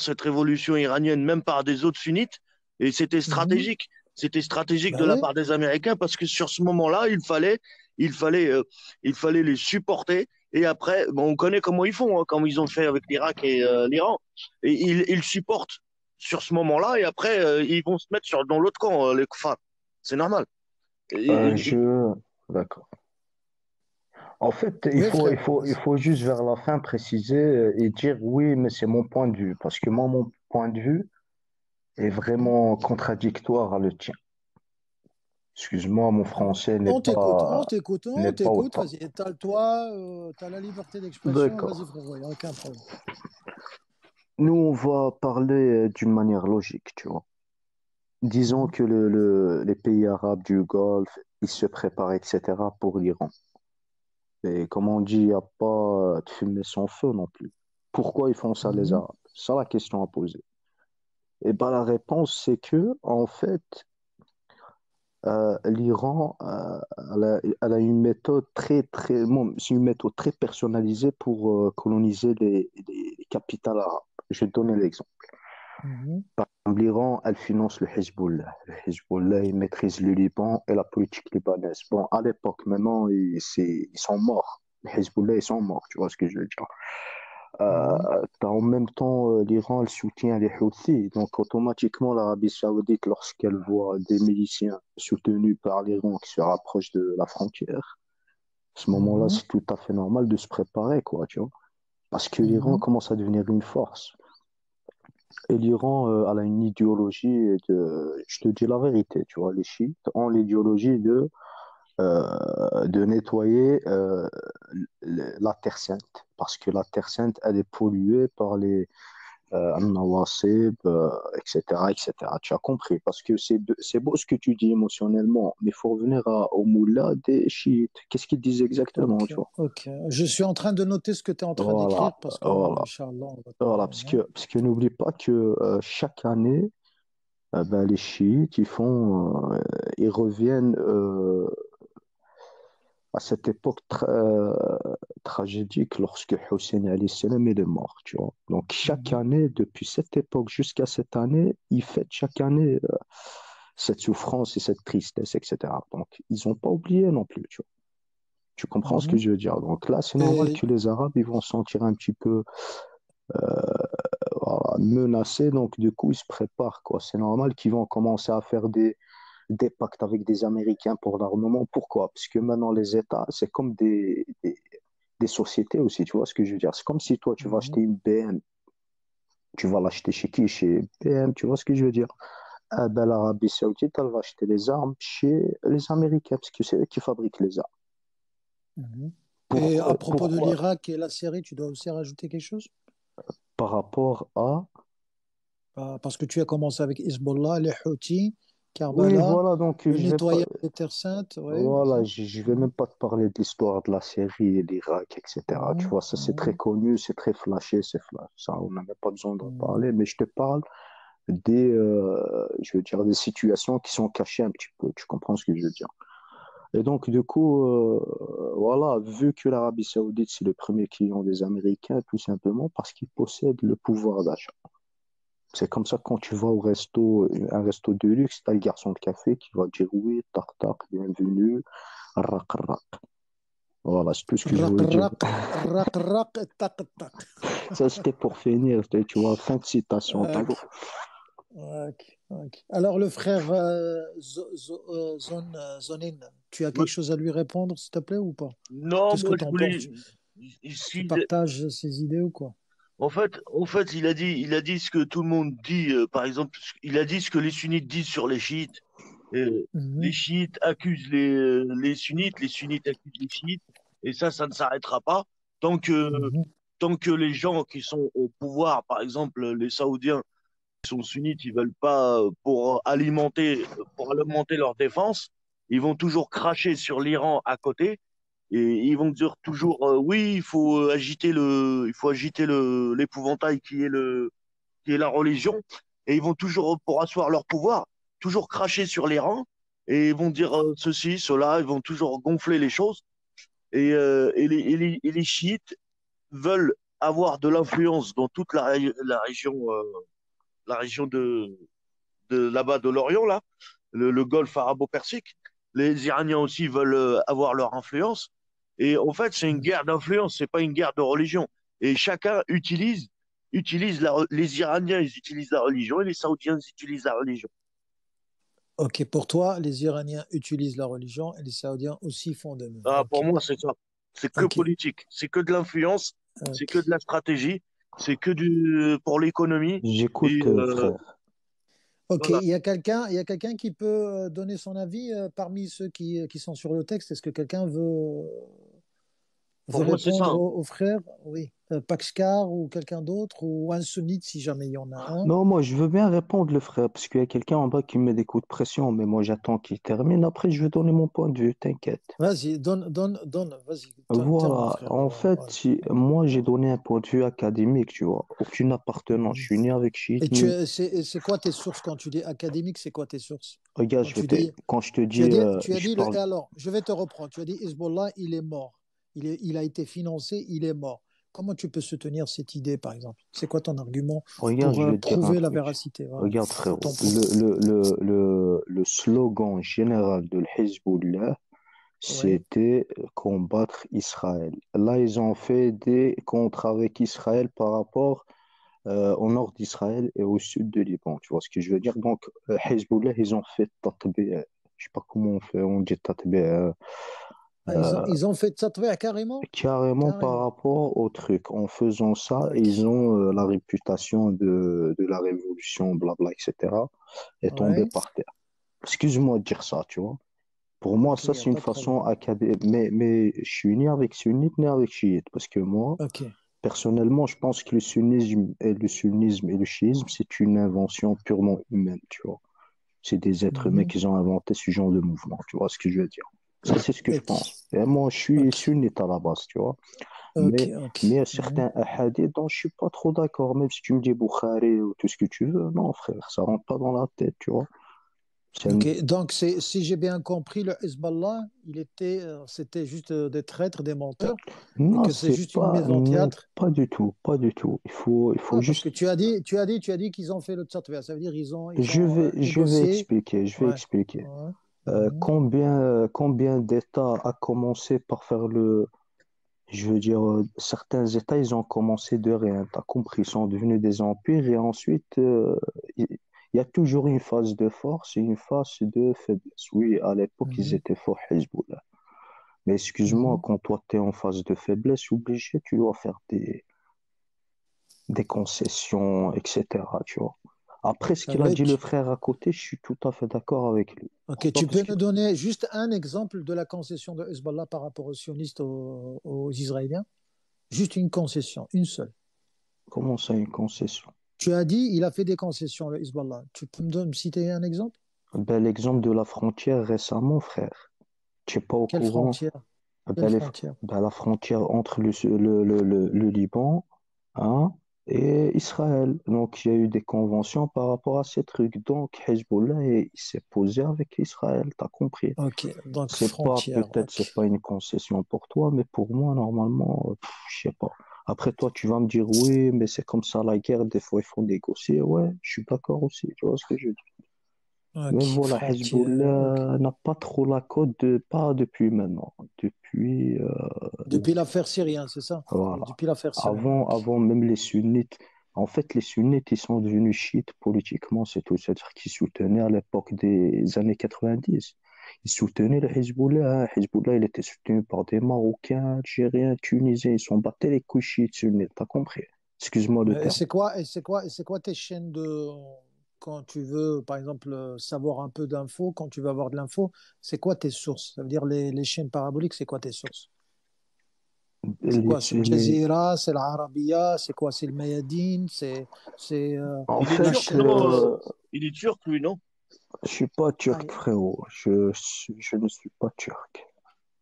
cette révolution iranienne, même par des autres sunnites, et c'était Mhm. stratégique. C'était stratégique de Ben la oui. part des Américains parce que sur ce moment-là, il fallait, euh, il fallait les supporter. Et après, bon, on connaît comment ils font, hein, comme ils ont fait avec l'Irak et l'Iran. Et ils supportent. sur ce moment-là et après, ils vont se mettre dans l'autre camp, les kuffars. C'est normal. Et- et- Je... D'accord. En fait, Oui, frère, il vas-y. faut juste vers la fin préciser et dire oui, mais c'est mon point de vue. Parce que moi, mon point de vue est vraiment contradictoire à le tien. Excuse-moi, mon français On t'écoute, n'est on pas au t'écoute. top. Vas-y, étale-toi. Tu as la liberté d'expression. D'accord. Vas-y, frérot, il n'y a aucun problème. Nous, on va parler d'une manière logique, tu vois. Disons Mhm, que les pays arabes du Golfe, ils se préparent, etc., pour l'Iran. Et comme on dit, il n'y a pas de fumée sans feu non plus. Pourquoi ils font ça, les mhm, Arabes? C'est ça la question à poser. Et ben, la réponse, c'est que, en fait, l'Iran, elle a une méthode bon, c'est une méthode très personnalisée pour coloniser les capitales arabes. Je vais te donner l'exemple. mhm, L'Iran, elle finance le Hezbollah. Le Hezbollah, il maîtrise le Liban et la politique libanaise. Bon, à l'époque, maintenant, ils sont morts. Les Hezbollah, ils sont morts, tu vois ce que je veux dire. mhm, En même temps, l'Iran, elle soutient les Houthis. Donc, automatiquement, l'Arabie Saoudite, lorsqu'elle voit des miliciens soutenus par l'Iran qui se rapprochent de la frontière, à ce moment-là, mhm, c'est tout à fait normal de se préparer, quoi, tu vois. Parce que l'Iran mhm, commence à devenir une force. Et l'Iran, elle a une idéologie je te dis la vérité, tu vois, les chiites ont l'idéologie de nettoyer la Terre Sainte. Parce que la Terre Sainte, elle est polluée par les An-Nawasib, etc., etc. Tu as compris? Parce que c'est beau ce que tu dis émotionnellement, mais il faut revenir au moullah des chiites. Qu'est-ce qu'ils disent exactement, Ok, tu vois? ok. Je suis en train de noter ce que tu es en train Voilà, d'écrire parce que, voilà, Inch'Allah, on va voilà. te. Ouais. Parce que n'oublie pas que chaque année, ben, les chiites, ils reviennent à cette époque tragédique lorsque Hussein alayhi salam il est mort, tu vois. Donc chaque Mhm, année, depuis cette époque jusqu'à cette année, ils fêtent chaque année cette souffrance et cette tristesse, etc. Donc ils n'ont pas oublié non plus, tu vois. Tu comprends ce que mhm. je veux dire? Donc là, c'est normal Et que les Arabes, ils vont se sentir un petit peu voilà, menacés, donc du coup, ils se préparent, quoi. C'est normal qu'ils vont commencer à faire des pactes avec des Américains pour l'armement. Pourquoi? Parce que maintenant, les États, c'est comme des sociétés aussi, tu vois ce que je veux dire? C'est comme si toi, tu vas mhm, acheter une BM, tu vas l'acheter chez qui? Chez BM, tu vois ce que je veux dire? Ah ben, l'Arabie Saoudite, elle va acheter les armes chez les Américains, parce que c'est eux qui fabriquent les armes. mhm. Et à propos de Pourquoi? l'Irak et la Syrie, tu dois aussi rajouter quelque chose? Par rapport à... Parce que tu as commencé avec Hezbollah, les Houthis, Oui, Karbala, voilà, donc le je vais pas... nettoyage des terres saintes. Oui, Voilà, vas-y. je vais Mhm, même pas te parler de l'histoire de la Syrie et l'Irak, etc. Tu mhm, vois, ça c'est très mhm, connu, c'est très flashé, c'est flash. Ça, on n'a même pas besoin d'en mhm, parler, mais je te parle je veux dire, des situations qui sont cachées un petit peu. Tu comprends ce que je veux dire? Et donc, du coup, voilà, vu que l'Arabie Saoudite, c'est le premier client des Américains, tout simplement parce qu'ils possèdent le pouvoir d'achat. C'est comme ça quand tu vas au resto, un resto de luxe, t'as le garçon de café qui va dire oui, tac tac, bienvenue, raq raq. Voilà, c'est tout ce que je Raq, voulais dire. raq, raq, raq, tac, tac. Ça, c'était pour finir, tu vois, fin de citation. T'as vu? Ok, ok, ok. Alors, le frère Zonin, tu as quelque chose à lui répondre, s'il te plaît, ou pas? Non, Qu'est-ce que moi tu je en voulais. penses? Tu Ici, partages ses idées ou quoi? en fait, il a dit ce que tout le monde dit. Par exemple, il a dit ce que les sunnites disent sur les chiites. Les Mhm, chiites accusent les sunnites accusent les chiites, et ça ne s'arrêtera pas tant que, mhm, tant que les gens qui sont au pouvoir, par exemple les Saoudiens, qui sont sunnites, ils veulent pas pour alimenter leur défense, ils vont toujours cracher sur l'Iran à côté, et ils vont dire toujours oui, il faut agiter l'épouvantail qui est la religion, et ils vont toujours, pour asseoir leur pouvoir, toujours cracher sur les rangs, et ils vont dire ceci, cela, ils vont toujours gonfler les choses, et les chiites veulent avoir de l'influence dans toute la région de là-bas de l'Orient, là, le golfe arabo-persique. Les Iraniens aussi veulent avoir leur influence. Et en fait, c'est une mhm, guerre d'influence, c'est pas une guerre de religion. Et chacun les Iraniens, ils utilisent la religion et les Saoudiens, ils utilisent la religion. Ok, pour toi, les Iraniens utilisent la religion et les Saoudiens aussi font de même. Ah, pour Ok, moi, c'est ça. C'est que ok, politique, c'est que de l'influence, c'est que ok. de la stratégie, c'est que pour l'économie. Et J'écoute, frère. Ok, voilà. il y a quelqu'un qui peut donner son avis parmi ceux qui sont sur le texte. Est-ce que quelqu'un veut Pour moi, c'est ça, répondre hein. aux frères? Oui. Pakshkar ou quelqu'un d'autre ou un sunnite si jamais il y en a un. Non, moi, je veux bien répondre, le frère, parce qu'il y a quelqu'un en bas qui me met des coups de pression, mais moi, j'attends qu'il termine. Après, je vais donner mon point de vue, t'inquiète. Vas-y, donne, vas-y, termine, Voilà, frère. en fait, Voilà. moi, j'ai donné un point de vue académique, tu vois. Aucune appartenance. Je Mhm. suis ni avec chiite, Et ni. c'est quoi tes sources quand tu dis académique? C'est quoi tes sources? Regarde, Quand tu dis, quand je te dis, tu as je dit parle. alors, je vais te reprendre. Tu as dit Hezbollah, il est mort. Il a été financé, il est mort. Comment tu peux soutenir cette idée, par exemple? C'est quoi ton argument Regarde, pour je vais te dire un prouver la truc. véracité, voilà, Regarde, de frérot, ton point? le slogan général de l'Hezbollah, Oui. c'était combattre Israël. Là, ils ont fait des contrats avec Israël par rapport au nord d'Israël et au sud de Liban. Tu vois ce que je veux dire? Donc, Hezbollah, ils ont fait tatbi, je sais pas comment on dit tatbi, Ah, ils ont fait ça carrément? carrément par Carrément. rapport au truc. En faisant ça, ils Ok. ont la réputation de la révolution, blabla, etc., est tombée Ouais. par terre. Excuse-moi de dire ça, tu vois. Pour moi, Ok, il ça, n'y a c'est une pas de façon problème. académique. Mais je suis ni avec sunnite ni avec chiite. Parce que moi, Ok. personnellement, je pense que le sunnisme et le chiisme, c'est une invention purement humaine, tu vois. C'est des êtres humains Mhm. qui ont inventé ce genre de mouvement, tu vois ce que je veux dire. Ça, c'est ce que je Ok. pense. Et moi, je suis Ok. sunnite à la base, tu vois. Ok. Ok. Mais il y a Mhm. certains hadiths dont je suis pas trop d'accord. Même si tu me dis Bukhari ou tout ce que tu veux, non, frère, ça rentre pas dans la tête, tu vois. C'est un- Ok, donc si j'ai bien compris, le Hezbollah, c'était juste des traîtres, des menteurs, et Non, que c'est c'est juste une pas, maison non, théâtre. pas du tout, pas du tout. Il faut Ah, parce que juste, tu as dit qu'ils ont fait le tchatouia. Ça veut dire ils je ont vais, je vais négocié. expliquer, je vais Ouais. expliquer. Ouais. Mhm. Combien d'États a commencé par faire je veux dire, certains États, ils ont commencé de rien, t'as compris, ils sont devenus des empires et ensuite, il y a toujours une phase de force et une phase de faiblesse. Oui, à l'époque, ils Mhm. étaient forts, Hezbollah. Mais excuse-moi, Mhm. quand toi, tu es en phase de faiblesse, obligé, tu dois faire des concessions, etc., tu vois. Après, ce qu'il a dit le Avec. frère à côté, je suis tout à fait d'accord avec lui. Ok, Pourquoi? tu Parce peux que, nous donner juste un exemple de la concession de Hezbollah par rapport aux sionistes, aux Israéliens? Juste une concession, une seule. comment ça, une concession? Tu as dit, il a fait des concessions, le Hezbollah. Tu peux me citer un exemple? Ben, l'exemple de la frontière récemment, frère. Tu n'es pas au Quelle courant. frontière? Quelle Ben, frontière? la frontière entre le Liban, hein, et Israël. Donc, il y a eu des conventions par rapport à ces trucs. Donc, Hezbollah, il s'est posé avec Israël, t'as compris. Ok, donc frontière, C'est ok. pas une concession pour toi, mais pour moi, normalement, je sais pas. Après, toi, tu vas me dire, oui, mais c'est comme ça la guerre, des fois, il faut négocier. Ouais, je suis d'accord aussi, tu vois ce que je veux dire. Mais Ok, voilà, frontière, ok. Hezbollah n'a pas trop la cote, pas depuis maintenant. Depuis, Depuis l'affaire syrienne, c'est ça? voilà. Depuis l'affaire syrienne, ok. Avant même les sunnites, en fait, les sunnites, ils sont devenus chiites politiquement, c'est tout. C'est-à-dire qu'ils soutenaient à l'époque des années 90. Ils soutenaient le Hezbollah, hein. Hezbollah, il était soutenu par des Marocains, Algériens, Tunisiens. Ils sont battés les couilles chiites sunnites, t'as compris? Excuse-moi le Et terme. c'est quoi tes chaînes de, quand tu veux, par exemple, savoir un peu d'infos, quand tu veux avoir de l'info, c'est quoi tes sources? Ça veut dire les chaînes paraboliques, c'est quoi tes sources? C'est Les- quoi? C'est le les- Jazeera, c'est l'Arabia, c'est quoi? C'est le Mayadeen, c'est En Il est la turc, fait, chaîne. non? Il est turc, lui, non? je suis pas Ah, turc, frérot. Je ne suis pas turc.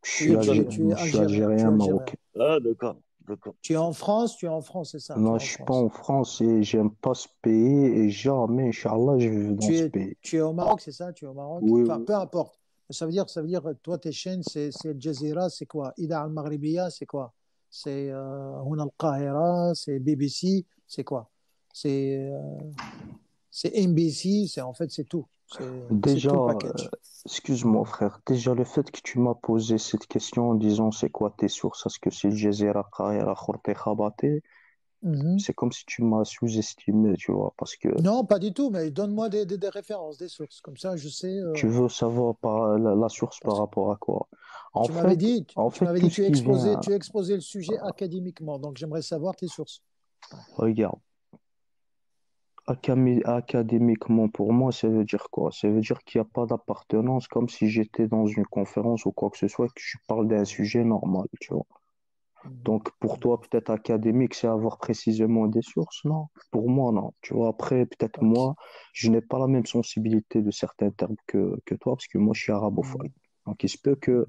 tu es Je suis algérien, tu algérien es algérien. marocain. Ah, d'accord, d'accord. Tu es en France, c'est ça, tu Non, es je en suis pas en France. France et j'aime pas ce pays et jamais, Inch'Allah, je vais dans ce pays. Tu es au Maroc, c'est ça, tu es au Maroc. Oui, Enfin, oui. peu importe. Ça veut dire, toi, tes chaînes, c'est Al Jazeera, c'est quoi? Ida Al Maghribiya, c'est quoi? C'est Huna Al Qahira, c'est BBC, c'est quoi? C'est c'est NBC, c'est en fait, c'est tout. C'est Déjà, tout le package. excuse-moi, Mhm. frère. Déjà, le fait que tu m'as posé cette question en disant c'est quoi tes sources, est-ce que c'est Jazeera, Qahira, Khorté, Khabaté? Mhm. C'est comme si tu m'as sous-estimé, tu vois, parce que Non, pas du tout, mais donne-moi des références, des sources. Comme ça, je sais. tu veux savoir la source par Parce que rapport à quoi. En tu m'avais fait, dit, en tu fait, m'avais tout dit, ce qui vient, tu exposais le sujet académiquement. Donc, j'aimerais savoir tes sources. regarde, académiquement pour moi, ça veut dire quoi? Ça veut dire qu'il n'y a pas d'appartenance, comme si j'étais dans une conférence ou quoi que ce soit, que je parle d'un sujet normal, tu vois. Mhm. Donc, pour toi, peut-être académique, c'est avoir précisément des sources, non? Pour moi, non. Tu vois, après, peut-être Ok. moi, je n'ai pas la même sensibilité de certains termes que toi, parce que moi, je suis arabophone. Mhm. Donc, il se peut qu'il Mhm.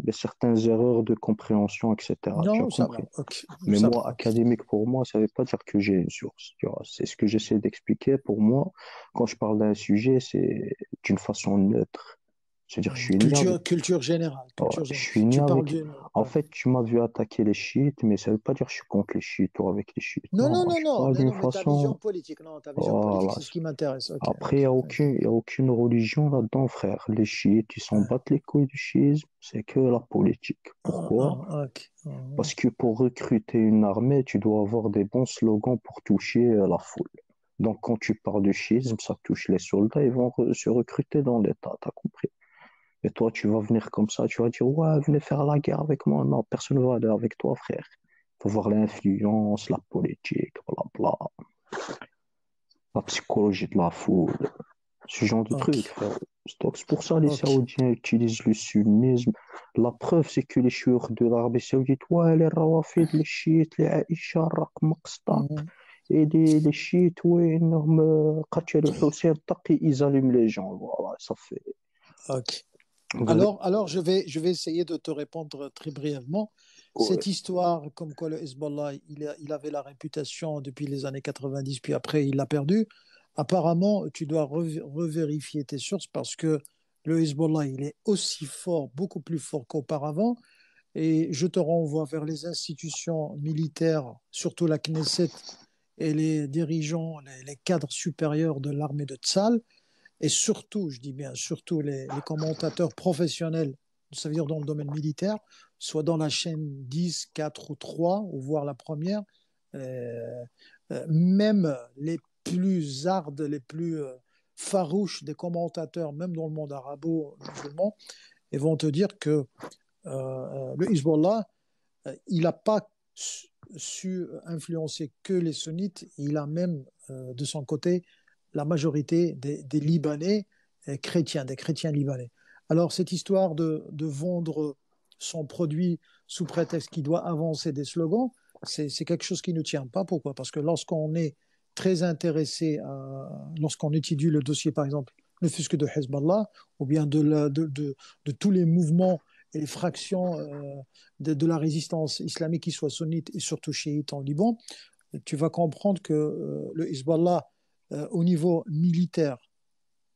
y ait certaines erreurs de compréhension, etc. Tu as Non, ça va. compris. Ok. Mais Ça moi, va. Ok. académique, pour moi, ça ne veut pas dire que j'ai une source. Tu vois, c'est ce que j'essaie d'expliquer. Pour moi, quand je parle d'un sujet, c'est d'une façon neutre. C'est-à-dire, je suis ni avec Culture générale. Ouais, Culture je générale. suis né Tu parles avec. d'une. En Ouais. fait, tu m'as vu attaquer les chiites, mais ça veut pas dire que je suis contre les chiites ou avec les chiites. Non, Non, non, moi, non, je non, parle non, d'une non, mais ta vision façon. politique. Non, ta vision politique, Voilà. c'est ce qui m'intéresse. Ok, Après, ok. il y a aucune religion là-dedans, frère. Les chiites, ils s'en Ouais. battent les couilles du chiisme, c'est que la politique. Pourquoi? Ok. Parce que pour recruter une armée, tu dois avoir des bons slogans pour toucher la foule. Donc, quand tu parles du schisme, ça touche les soldats, ils vont se recruter dans l'État, t'as compris? Et toi, tu vas venir comme ça, tu vas dire, ouais, venez faire la guerre avec moi. Non, personne ne va aller avec toi, frère. Faut voir l'influence, la politique, blabla, la psychologie de la foule, ce genre de Ok. trucs, frère. Donc, c'est pour ça que les Ok. Saoudiens utilisent le sunnisme. La preuve, c'est que les chouurs de l'Arabie Saoudite, ouais, les Rawafid, les chiites, les Aïcha, Raq Maqstak, Mhm. et les chiites, ouais, énorme, Qatil Hussein, Taqi, ils allument les gens. Voilà, ça fait. Ok. Ouais, Alors je vais essayer de te répondre très brièvement. Cette histoire, comme quoi le Hezbollah, il avait la réputation depuis les années 90, puis après il l'a perdu. Apparemment, tu dois revérifier tes sources parce que le Hezbollah, il est aussi fort, beaucoup plus fort qu'auparavant. Et je te renvoie vers les institutions militaires, surtout la Knesset et les dirigeants, les cadres supérieurs de l'armée de Tzal et surtout, je dis bien surtout les commentateurs professionnels, ça veut dire dans le domaine militaire, soit dans la chaîne 10, 4 ou 3, ou voire la première, euh, même les plus hardes, les plus farouches des commentateurs, même dans le monde arabo-musulman, ils vont te dire que le Hezbollah, il n'a pas su influencer que les sunnites, il a même de son côté la majorité des Libanais chrétiens, des chrétiens libanais. Alors cette histoire de vendre son produit sous prétexte qu'il doit avancer des slogans, c'est quelque chose qui ne tient pas. Pourquoi? Parce que lorsqu'on est très intéressé, lorsqu'on étudie le dossier, par exemple, ne fût-ce que de Hezbollah, ou bien de tous les mouvements et les fractions de la résistance islamique, qui soit sunnite et surtout chiite en Liban, tu vas comprendre que le Hezbollah, au niveau militaire,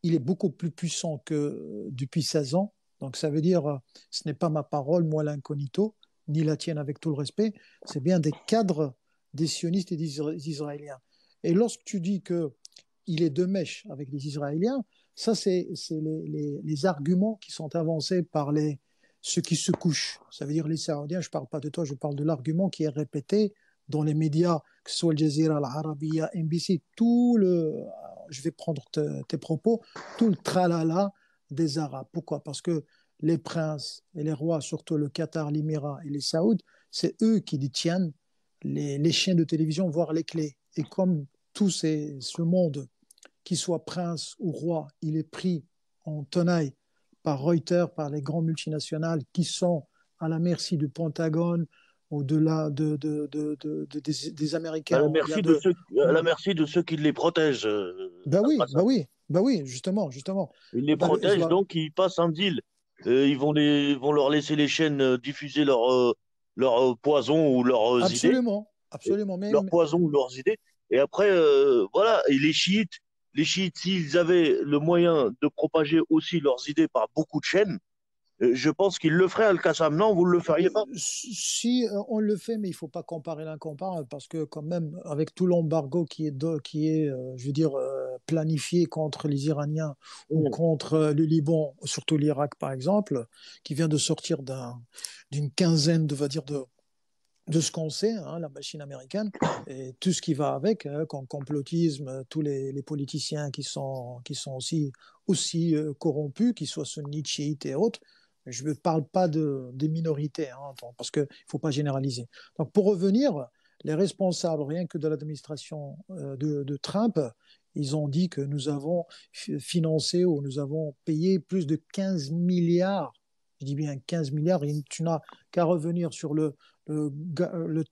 il est beaucoup plus puissant que depuis 16 ans. Donc ça veut dire, ce n'est pas ma parole, moi l'incognito, ni la tienne avec tout le respect, c'est bien des cadres des sionistes et des Israéliens. Et lorsque tu dis qu'il est de mèche avec les Israéliens, ça c'est les arguments qui sont avancés par ceux qui se couchent. Ça veut dire les Saoudiens, je ne parle pas de toi, je parle de l'argument qui est répété dans les médias, que ce soit Al Jazeera, Al Arabiya, NBC, je vais prendre tes propos, tout le tralala des Arabes. Pourquoi? Parce que les princes et les rois, surtout le Qatar, l'Émirat et les Saouds, c'est eux qui détiennent les chaînes de télévision, voire les clés. Et comme ce monde, qu'il soit prince ou roi, il est pris en tenaille par Reuters, par les grandes multinationales qui sont à la merci du Pentagone ou des À Américains, la ou bien merci de de... ceux, à la merci de ceux qui les protègent, Ben oui, Hassan. ben oui, ben oui, justement, justement. Ils les Ben le protègent, Hezbollah, donc ils passent un deal. Vont leur laisser les chaînes diffuser leur poison ou leurs idées, absolument, absolument. leur poison ou leurs idées. Et après, voilà. Et les chiites, s'ils avaient le moyen de propager aussi leurs idées par beaucoup de chaînes, je pense qu'ils le feraient, Al-Qassam. Non, vous ne le feriez pas. si on le fait, mais il ne faut pas comparer l'incomparable, parce que quand même, avec tout l'embargo qui est je veux dire, planifié contre les Iraniens ou Mm. contre le Liban, surtout l'Irak par exemple, qui vient de sortir d'une quinzaine va dire, de ce qu'on sait, hein, la machine américaine, et tout ce qui va avec, hein, comme complotisme, tous les politiciens qui sont aussi corrompus, qu'ils soient sunnites, chiites et autres. Je ne parle pas des minorités, hein, parce qu'il ne faut pas généraliser. Donc, pour revenir, les responsables, rien que de l'administration de Trump, ils ont dit que nous avons financé ou nous avons payé plus de 15 milliards. Je dis bien 15 milliards, et tu n'as qu'à revenir sur le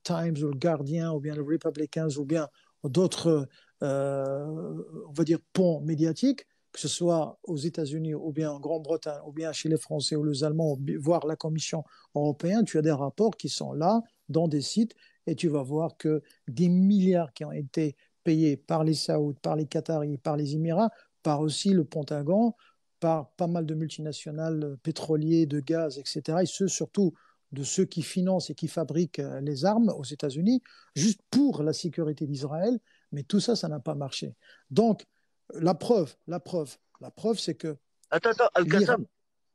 Times ou le Guardian ou bien le Republicans ou bien d'autres, on va dire, ponts médiatiques, que ce soit aux États-Unis ou bien en Grande-Bretagne ou bien chez les Français ou les Allemands, voire la Commission européenne, tu as des rapports qui sont là dans des sites et tu vas voir que des milliards qui ont été payés par les Saouds, par les Qataris, par les Émirats, par aussi le Pentagone, par pas mal de multinationales pétroliers, de gaz, etc. Et ceux surtout de ceux qui financent et qui fabriquent les armes aux États-Unis, juste pour la sécurité d'Israël. Mais tout ça, ça n'a pas marché. Donc, la preuve, c'est que Attends, l'Iran, Al-Qassam,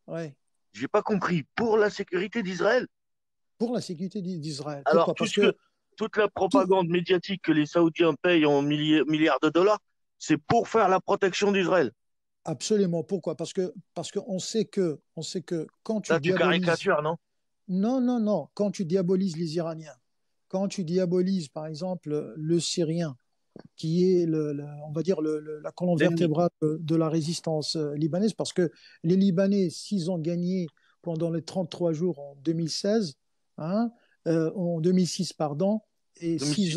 ouais, j'ai pas compris. Pour la sécurité d'Israël? pour la sécurité d'Israël. Alors, Pourquoi? Parce que toute la tout, propagande médiatique que les Saoudiens payent en milliards de dollars, c'est pour faire la protection d'Israël. absolument. Pourquoi? Parce qu'on sait que quand tu Là, tu diabolises, caricatures, non? non, non, non, quand tu diabolises les Iraniens, quand tu diabolises, par exemple, le Syrien, qui est, on va dire, la colonne L'ennemi. vertébrale de la résistance libanaise, parce que les Libanais, s'ils ont gagné pendant les 33 jours en 2016, hein, en 2006, pardon, et 2006.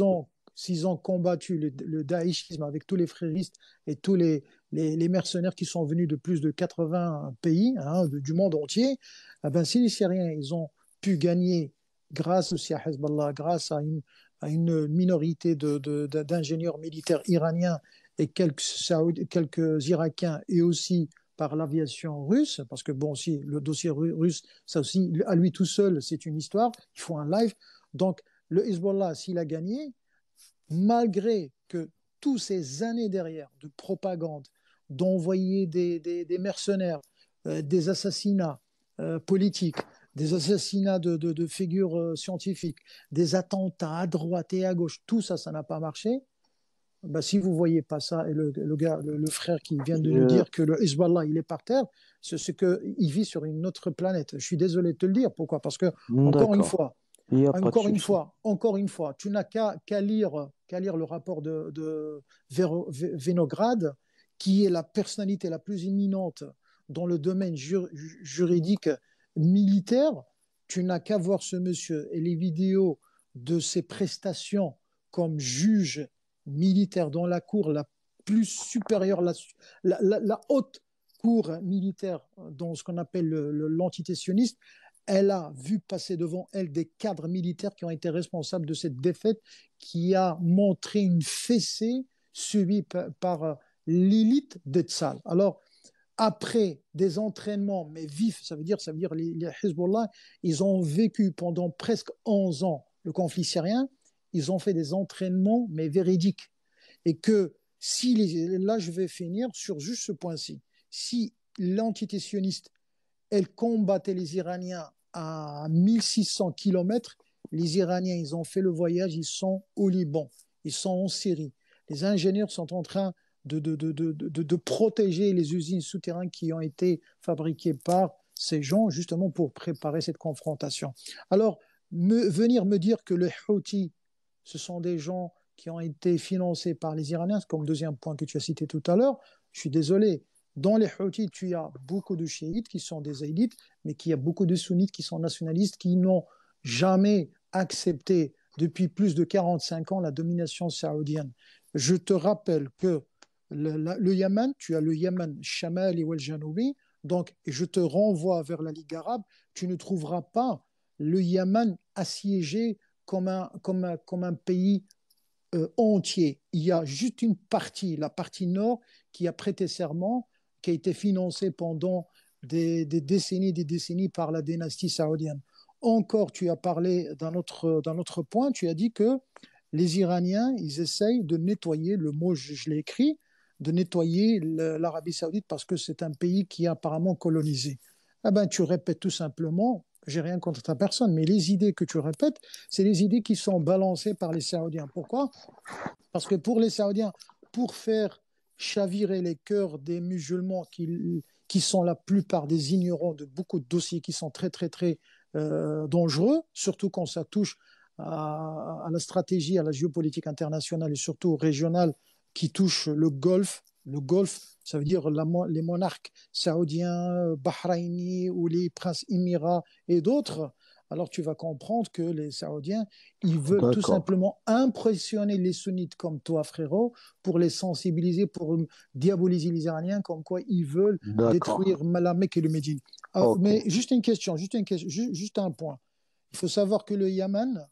s'ils ont combattu le daïchisme avec tous les fréristes et tous les mercenaires qui sont venus de plus de 80 pays, hein, du monde entier, eh ben, si les Syriens, ils ont pu gagner grâce aussi à Hezbollah, grâce à une minorité d'ingénieurs militaires iraniens et quelques Irakiens et aussi par l'aviation russe, parce que bon, aussi, le dossier russe, ça aussi, à lui tout seul, c'est une histoire, il faut un live. Donc, le Hezbollah, s'il a gagné, malgré que toutes ces années derrière de propagande, d'envoyer des mercenaires, des assassinats politiques, des assassinats de figures scientifiques, des attentats à droite et à gauche, tout ça, ça n'a pas marché. Bah, si vous ne voyez pas ça, et le frère qui vient de nous Je- dire que le Hezbollah, il est par terre, c'est qu'il vit sur une autre planète. Je suis désolé de te le dire. Pourquoi? Parce que, encore une D'accord, fois, il n'y a pas de encore une souci. fois, encore une fois, tu n'as qu'à lire le rapport de Vinograd, qui est la personnalité la plus éminente dans le domaine juridique militaire. Tu n'as qu'à voir ce monsieur et les vidéos de ses prestations comme juge militaire dans la cour la plus supérieure, la haute cour militaire dans ce qu'on appelle l'antitétionniste. Elle a vu passer devant elle des cadres militaires qui ont été responsables de cette défaite qui a montré une fessée subie par l'élite d'Etzal. Alors, après des entraînements, mais vifs, ça veut dire les Hezbollah, ils ont vécu pendant presque 11 ans le conflit syrien, ils ont fait des entraînements, mais véridiques. Et que si là, je vais finir sur juste ce point-ci. Si l'antitétionniste elle combattait les Iraniens à 1600 kilomètres. Les Iraniens, ils ont fait le voyage, ils sont au Liban, ils sont en Syrie. Les ingénieurs sont en train de protéger les usines souterraines qui ont été fabriquées par ces gens, justement pour préparer cette confrontation. Alors, venir me dire que les Houthis, ce sont des gens qui ont été financés par les Iraniens, comme deuxième point que tu as cité tout à l'heure, je suis désolé, dans les Houthis, tu as beaucoup de chiites qui sont des élites, mais qu'il y a beaucoup de sunnites qui sont nationalistes, qui n'ont jamais accepté depuis plus de 45 ans la domination saoudienne. Je te rappelle que le Yémen, tu as le Yémen Shamali ou el Janoubi, donc je te renvoie vers la Ligue arabe, tu ne trouveras pas le Yémen assiégé comme un pays entier. Il y a juste une partie, la partie nord, qui a prêté serment, qui a été financée pendant des décennies et des décennies par la dynastie saoudienne. Encore, tu as parlé d'un autre point, tu as dit que les Iraniens, ils essayent de nettoyer, le mot je l'ai écrit, de nettoyer l'Arabie saoudite parce que c'est un pays qui est apparemment colonisé. Eh ben, tu répètes tout simplement j'ai rien contre ta personne, mais les idées que tu répètes, c'est les idées qui sont balancées par les Saoudiens. Pourquoi? Parce que pour les Saoudiens, pour faire chavirer les cœurs des musulmans qui sont la plupart des ignorants de beaucoup de dossiers qui sont très, très, très dangereux, surtout quand ça touche à la stratégie, à la géopolitique internationale et surtout régionale qui touche le Golfe. Le Golfe, ça veut dire les monarques saoudiens, bahrainis ou les princes émirats et d'autres. Alors tu vas comprendre que les Saoudiens, ils veulent tout D'accord, simplement impressionner les sunnites comme toi, frérot, pour les sensibiliser, pour diaboliser les Iraniens, comme quoi ils veulent d'accord. détruire la Mecque et le Médine. Ok, Mais juste une question, juste un point. Il faut savoir que le Yémen,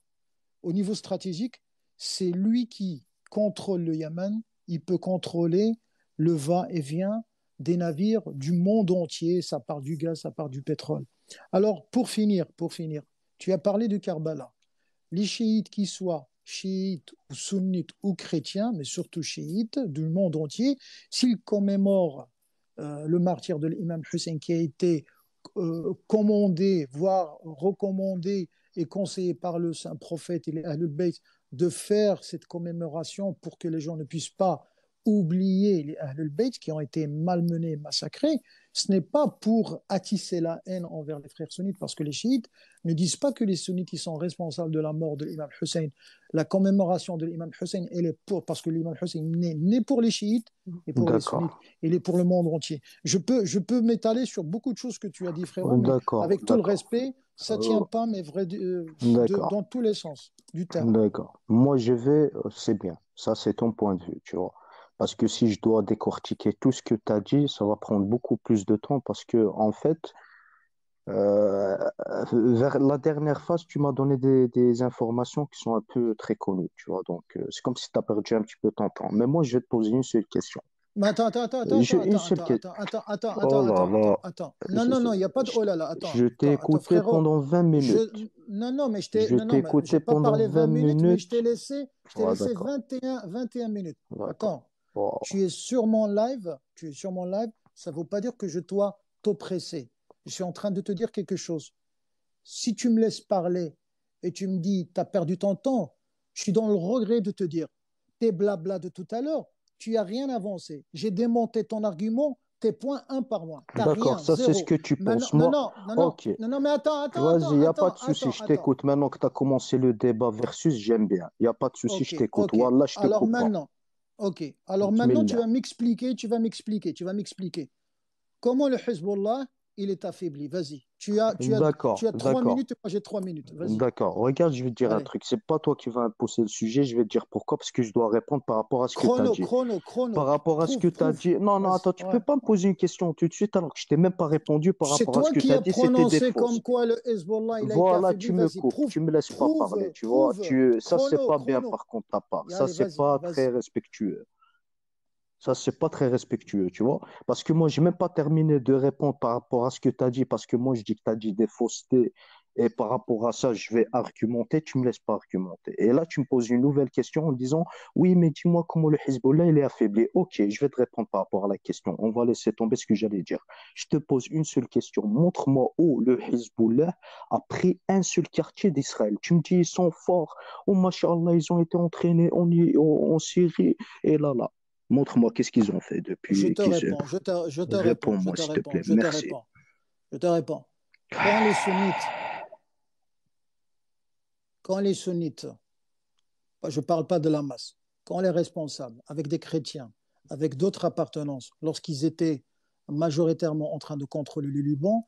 au niveau stratégique, c'est lui qui contrôle le Yémen. Il peut contrôler le va-et-vient des navires du monde entier. Ça part du gaz, ça part du pétrole. Alors, pour finir, tu as parlé de Karbala. Les chiites, qui soient chiites ou sunnites ou chrétiens, mais surtout chiites du monde entier, s'ils commémorent le martyr de l'imam Hussein qui a été commandé, voire recommandé et conseillé par le saint prophète et les Ahlul Bayt de faire cette commémoration pour que les gens ne puissent pas oublier les Ahlul Bayt qui ont été malmenés, massacrés, ce n'est pas pour attisser la haine envers les frères sunnites, parce que les chiites ne disent pas que les sunnites ils sont responsables de la mort de l'imam Hussein. La commémoration de l'imam Hussein, elle est parce que l'imam Hussein n'est ni pour les chiites et pour les d'accord, sunnites, il est pour le monde entier. Je peux m'étaler sur beaucoup de choses que tu as dit, frérot, mais d'accord, avec tout le d'accord. respect, ça ne Euh, tient pas, mais vrai, d'accord, dans tous les sens du terme. d'accord. Moi, je vais, c'est bien. Ça, c'est ton point de vue, tu vois. Parce que si je dois décortiquer tout ce que tu as dit, ça va prendre beaucoup plus de temps parce que, en fait, Euh, vers la dernière phase, tu m'as donné des informations qui sont un peu très connues, tu vois. Donc, c'est comme si tu as perdu un petit peu ton temps. Mais moi, je vais te poser une seule question. Mais attends, attends, attends, attends, attends, Une attends, seule attends, question. attends, attends, attends, Oh là attends, attends, là. attends. Non, Je, non, non, il n'y a pas de je- oh là là, je t'ai attends, écouté frérot. pendant 20 Je, minutes. non, non, mais Je t'ai non, mais j'ai écouté pas pendant parlé 20 20 minutes, mais minutes. je t'ai Ouais, laissé d'accord. 21 minutes. D'accord. Attends, Wow. tu es sur mon live, ça ne veut pas dire que je dois t'oppresser. Je suis en train de te dire quelque chose. Si tu me laisses parler et tu me dis, tu as perdu ton temps, je suis dans le regret de te dire, tes blabla de tout à l'heure, tu n'as rien avancé. J'ai démonté ton argument, tes points un par un. Tu n'as D'accord, rien, ça c'est ce zéro. que tu Maintenant, penses. non, Moi, non, non, non, ok. non, non, mais attends, attends, Vas-y, attends, il n'y a pas attends, de souci, attends, je attends. t'écoute. Maintenant que tu as commencé le débat versus, j'aime bien. Il n'y a pas de souci, Ok, je t'écoute. ok. Voilà, je te Alors coupe pas. maintenant, ok. Alors maintenant, Bismillah. tu vas m'expliquer. Comment le Hezbollah, il est affaibli? Vas-y. Tu D'accord, as trois d'accord, minutes et moi j'ai 3 minutes. Vas-y. d'accord. Regarde, je vais te dire un Allez. truc. C'est pas toi qui vas imposer le sujet, je vais te dire pourquoi, parce que je dois répondre par rapport à ce que tu as dit. Par Chrono. rapport à ce que Prouve, tu as prouve. dit. Non, non, Vas-y. attends, tu peux Ouais. pas me poser une question tout de suite alors que je t'ai même pas répondu par C'est rapport à ce toi que qui tu as as dit, c'était des prononcé comme fausses. quoi le Hezbollah, il a été Voilà, affaibli. tu me Vas-y, coupes, prouve. tu me laisses pas parler, Prouve, tu vois. prouve. Ça, c'est pas bien Chrono. par contre ta part. Ça, Allez, c'est vas-y, pas très vas-y. respectueux. Ça, c'est pas très respectueux, tu vois. Parce que moi, j'ai même pas terminé de répondre par rapport à ce que tu as dit, parce que moi, je dis que tu as dit des faussetés. Et par rapport à ça, je vais argumenter, tu me laisses pas argumenter. Et là, tu me poses une nouvelle question en disant, oui, mais dis-moi comment le Hezbollah, il est affaibli. Ok, je vais te répondre par rapport à la question. On va laisser tomber ce que j'allais dire. Je te pose une seule question. Montre-moi où le Hezbollah a pris un seul quartier d'Israël. Tu me dis, ils sont forts. Oh, machallah, ils ont été entraînés en Syrie. Et là. Montre-moi qu'est-ce qu'ils ont fait Je depuis te qu'ils se... réponds, je te réponds, je Réponds-moi, te s'il te réponds, plaît. je te Merci. réponds, je te réponds. Quand les sunnites, quand les sunnites, je ne parle pas de la masse, quand les responsables, avec des chrétiens, avec d'autres appartenances, lorsqu'ils étaient majoritairement en train de contrôler le Liban,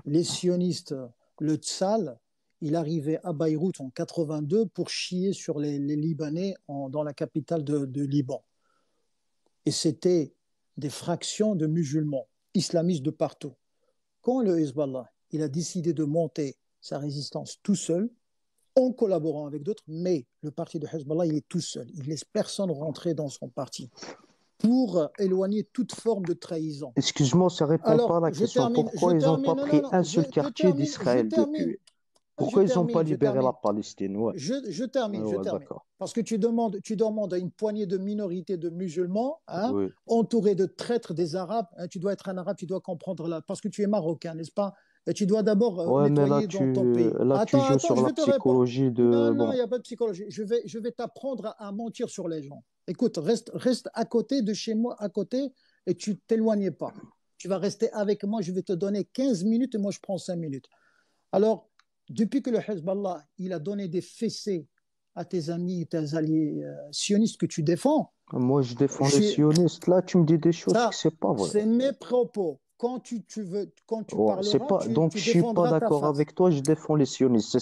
les sionistes, le Tzal, il arrivait à Beyrouth en 82 pour chier sur les Libanais dans la capitale de Liban. Et c'était des fractions de musulmans, islamistes de partout. Quand le Hezbollah il a décidé de monter sa résistance tout seul, en collaborant avec d'autres, mais le parti de Hezbollah, il est tout seul. Il ne laisse personne rentrer dans son parti pour éloigner toute forme de trahison. Excuse-moi, ça répond pas à Alors, la question. Pourquoi ils n'ont pas non, non, pris non, un seul quartier d'Israël depuis? je Pourquoi ils n'ont pas termine, je libéré la termine. Palestine? Ouais, Je ouais, termine. d'accord. Parce que tu demandes à une poignée de minorités de musulmans, hein, Oui, entourés de traîtres des Arabes, hein, tu dois être un Arabe, tu dois comprendre là, parce que tu es marocain, n'est-ce pas? Et tu dois d'abord Ouais, mais nettoyer dans ton pays. là, tu joues Attends, sur je la vais te répondre. psychologie Non, de... non, il Bon, n'y a pas de psychologie. Je vais t'apprendre à mentir sur les gens. Écoute, reste à côté de chez moi, à côté, et tu t'éloignes pas. Tu vas rester avec moi, je vais te donner 15 minutes et moi je prends 5 minutes. Alors, depuis que le Hezbollah, il a donné des fessées à tes amis, tes alliés sionistes que tu défends, moi, je défends les j'ai, sionistes. Là, tu me dis des choses que ça, c'est pas vrai. c'est mes propos. Quand tu Ouais, c'est parleras, pas... Donc, tu je suis pas défendras ta d'accord face. avec toi, je défends les sionistes. C'est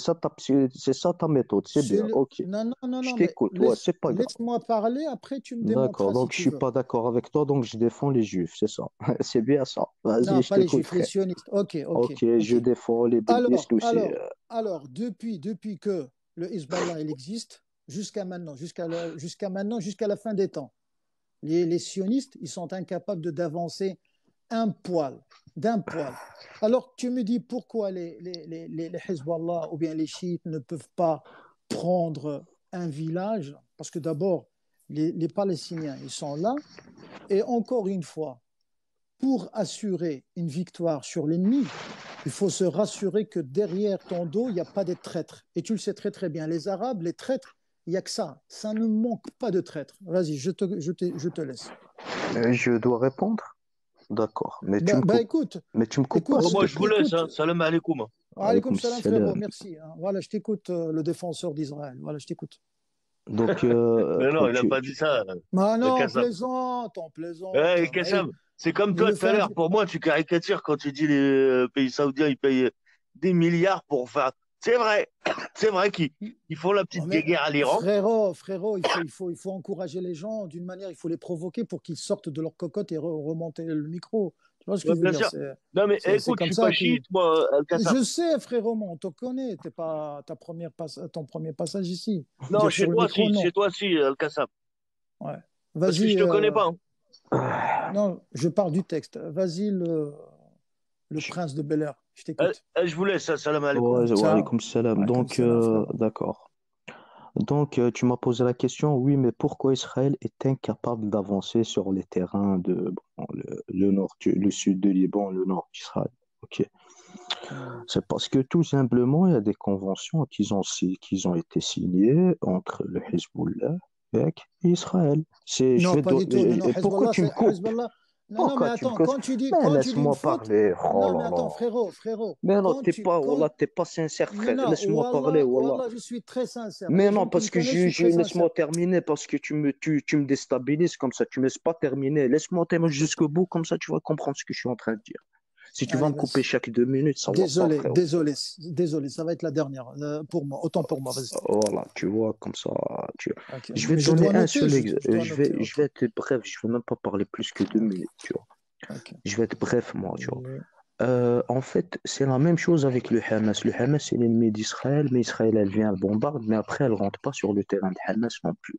ça ta méthode, c'est bien, ok. Non, non, non, Je non, mais t'écoute, ouais, c'est pas grave. laisse-moi parler, après tu me D'accord, démontreras si donc je tu suis veux. pas d'accord avec toi, donc je défends les juifs, c'est ça. C'est bien ça. Vas-y, Non, je pas les t'écoute, juifs, les frère. sionistes. Ok, ok, Ok, je ok. défends les bouddhistes Alors, aussi. alors, alors, depuis que le Hezbollah il existe, jusqu'à maintenant, jusqu'à maintenant, jusqu'à la fin des temps, les sionistes, ils sont incapables d'avancer un poil, d'un poil. Alors, tu me dis pourquoi les Hezbollah ou bien les chiites ne peuvent pas prendre un village? Parce que d'abord, les Palestiniens, ils sont là. Et encore une fois, pour assurer une victoire sur l'ennemi, il faut se rassurer que derrière ton dos, il n'y a pas des traîtres. Et tu le sais très très bien. Les Arabes, les traîtres, il n'y a que ça. Ça ne manque pas de traîtres. Vas-y, je te laisse. Je dois répondre? D'accord, Écoute, mais tu me coupes pas, écoute, Bon, s'il te moi, je vous plaît. laisse, écoute. hein. Salam alaikum. Alaykoum Alaykoum salam frérot, salam. merci. Hein. Voilà, je t'écoute, le défenseur d'Israël. Voilà, je t'écoute. Donc, Mais non, il n'a pas dit ça, Ah non, Kassab. on plaisante. Kassab, c'est comme Mais toi le tout à fin l'heure. du... Pour moi, tu caricatures quand tu dis les pays saoudiens, ils payent des milliards pour faire. C'est vrai, c'est vrai qu'ils font la Oh, petite mais guéguerre à l'Iran. frérot, il faut encourager les gens d'une manière, il faut les provoquer pour qu'ils sortent de leur cocotte et remonter le micro. Tu vois ce que Ouais, je veux bien dire? sûr. Non, mais C'est écoute, je comme suis pas ça qui. chiite, moi, Al-Kassab. Je sais, frérot, on te connaît. T'es pas ton premier passage ici. Non, Dire sur le micro, chez non. toi, si, Al-Kassab. Ouais. Parce que je Vas-y, te connais pas, hein. non, je pars du texte. Vas-y, le prince de Bel-Air. Je t'écoute. Je vous laisse, salam alaikum. ouais, wa Ça, alaykoum salam. ouais, comme Donc, ça, là, frérot. d'accord. Donc, tu m'as posé la question, oui, mais pourquoi Israël est incapable d'avancer sur les terrains de bon, le sud de Liban, le nord d'Israël? Ok. Hmm. C'est parce que tout simplement, il y a des conventions qui ont été signées entre le Hezbollah et Israël. Non, pas du tout. Non, non, Et pourquoi Hezbollah, tu me c'est coupes? Hezbollah. Non, non, mais Pourquoi tu me attends, coupes? Mais quand tu dis une laisse-moi faute, parler. Oh non, mais là attends, là. frérot, Mais non, Wallah, t'es pas sincère, non, frère. non, Laisse-moi parler, Wallah, Wallah. Wallah, je suis très sincère. Mais Les non, gens qui me parce que connaissent, je suis très sincère. laisse-moi terminer, parce que tu me déstabilises comme ça, tu me laisses pas terminer. Laisse-moi terminer jusqu'au bout, comme ça tu vas comprendre ce que je suis en train de dire. Si tu vas Allez, me couper vas-y. chaque 2 minutes, ça va pas, frérot. Désolé, ça va être la dernière pour moi, autant pour moi, vas-y. Voilà, tu vois, comme ça, Ok, je vais mais te je donner dois un noter, seul exemple. je dois noter, Je ok, vais être bref, je vais même pas parler plus que deux ok, minutes, tu vois. ok. Je vais être bref, moi, tu vois. Le- En fait, c'est la même chose avec le Hamas. Le Hamas, c'est l'ennemi d'Israël, mais Israël, elle vient, elle bombarde, mais après, elle rentre pas sur le terrain de Hamas non plus.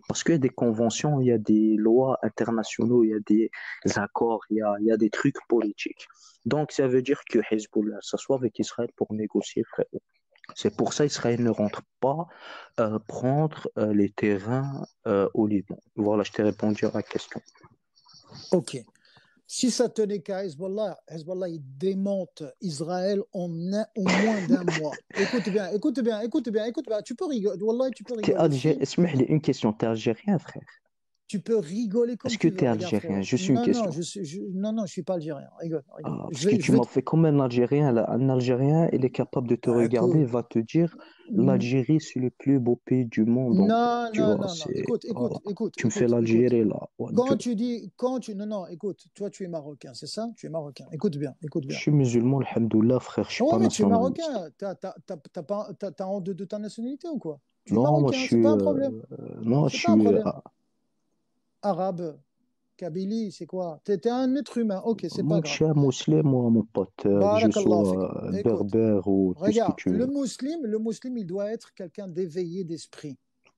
Parce qu'il y a des conventions, il y a des lois internationaux, il y a des accords, il y a des trucs politiques. Donc, ça veut dire que Hezbollah s'assoit avec Israël pour négocier, frère. C'est pour ça qu'Israël ne rentre pas prendre les terrains au Liban. Voilà, je t'ai répondu à la question. Ok. Si ça tenait qu'à Hezbollah, Hezbollah, il démonte Israël en moins d'un mois. Écoute bien, écoute bien, écoute bien, écoute bien. Tu peux rigoler, Wallah, tu peux T'es rigoler. Algérien, اسمح لي, une question, t'es algérien, frère? Tu peux rigoler Est-ce comme que tu veux. t'es Regarde, algérien? frérot. Juste une question. Non, non, je suis pas algérien. Rigole, rigole. Ah, parce que tu Je vais m'as fait comme un Algérien, là. Un Algérien, il est capable de te regarder, il écoute. va te dire, l'Algérie, c'est le plus beau pays du monde. Donc, Non, tu non, vois, non, non. c'est, voilà. Tu me fais Écoute. l'Algérie, là. Ouais, Non, non, écoute. Toi, tu es marocain, c'est ça? Tu es marocain. Écoute bien, écoute je bien. suis musulman, alhamdoulilah, frère, je suis Ouais, pas mais tu es nationaliste. marocain. T'as honte de ta nationalité ou quoi? Tu es Non, moi, marocain, c'est pas un problème. je C'est pas un suis, problème. Arabe, Kabylie, c'est quoi? T'es un être humain. Ok, c'est pas moi, je grave. suis un musulman, moi, mon pote, que je Barakallah fik. sois Écoute, berbère ou tout ce que regarde, tu veux. le musulman, il doit être quelqu'un d'éveillé d'esprit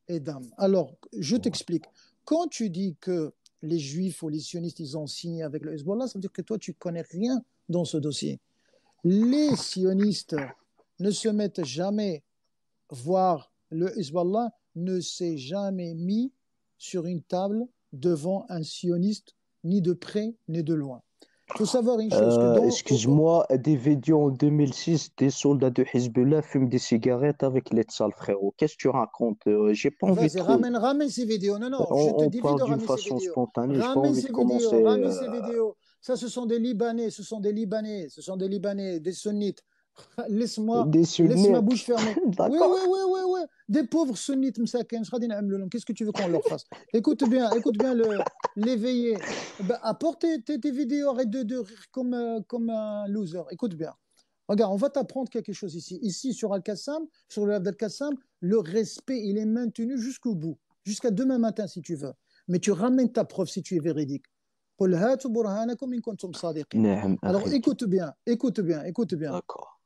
et d'âme. Alors, je t'explique. Quand tu dis que les juifs ou les sionistes, ils ont signé avec le Hezbollah, ça veut dire que toi, tu connais rien dans ce dossier. Les sionistes ne se mettent jamais voir le Hezbollah ne s'est jamais mis sur une table devant un sioniste, ni de près, ni de loin. Il faut savoir une chose, que Excuse-moi, des vidéos en 2006, des soldats de Hezbollah fument des cigarettes avec les tzal, frérot. Qu'est-ce que tu racontes? J'ai pas envie de vas-y, trop. ramène ces vidéos. Non, non, je te On dis de parle d'une ramener ces façon vidéos. spontanée. J'ai pas Ramène envie de ces vidéos, commencer. ramène ces vidéos. Ça, ce sont des Libanais, ce sont des Libanais, ce sont des Libanais, des Sunnites. Des Laisse ma sunnites. bouche fermée. Oui, oui, D'accord. oui, oui, oui. Des pauvres Sunnites, msakin, qu'est-ce que tu veux qu'on leur fasse? Écoute bien l'éveillé. Ben, apporte tes vidéos, arrête de rire comme un loser. Écoute bien. Regarde, on va t'apprendre quelque chose ici. Ici, sur Al-Qassam, sur le Havre d'Al-Qassam, le respect, il est maintenu jusqu'au bout, jusqu'à demain matin si tu veux. Mais tu ramènes ta preuve si tu es véridique. قل هاتوا برهانكم إن كنتم صادقين. نعم Alors أخي الكريم. écoute bien. D'accord.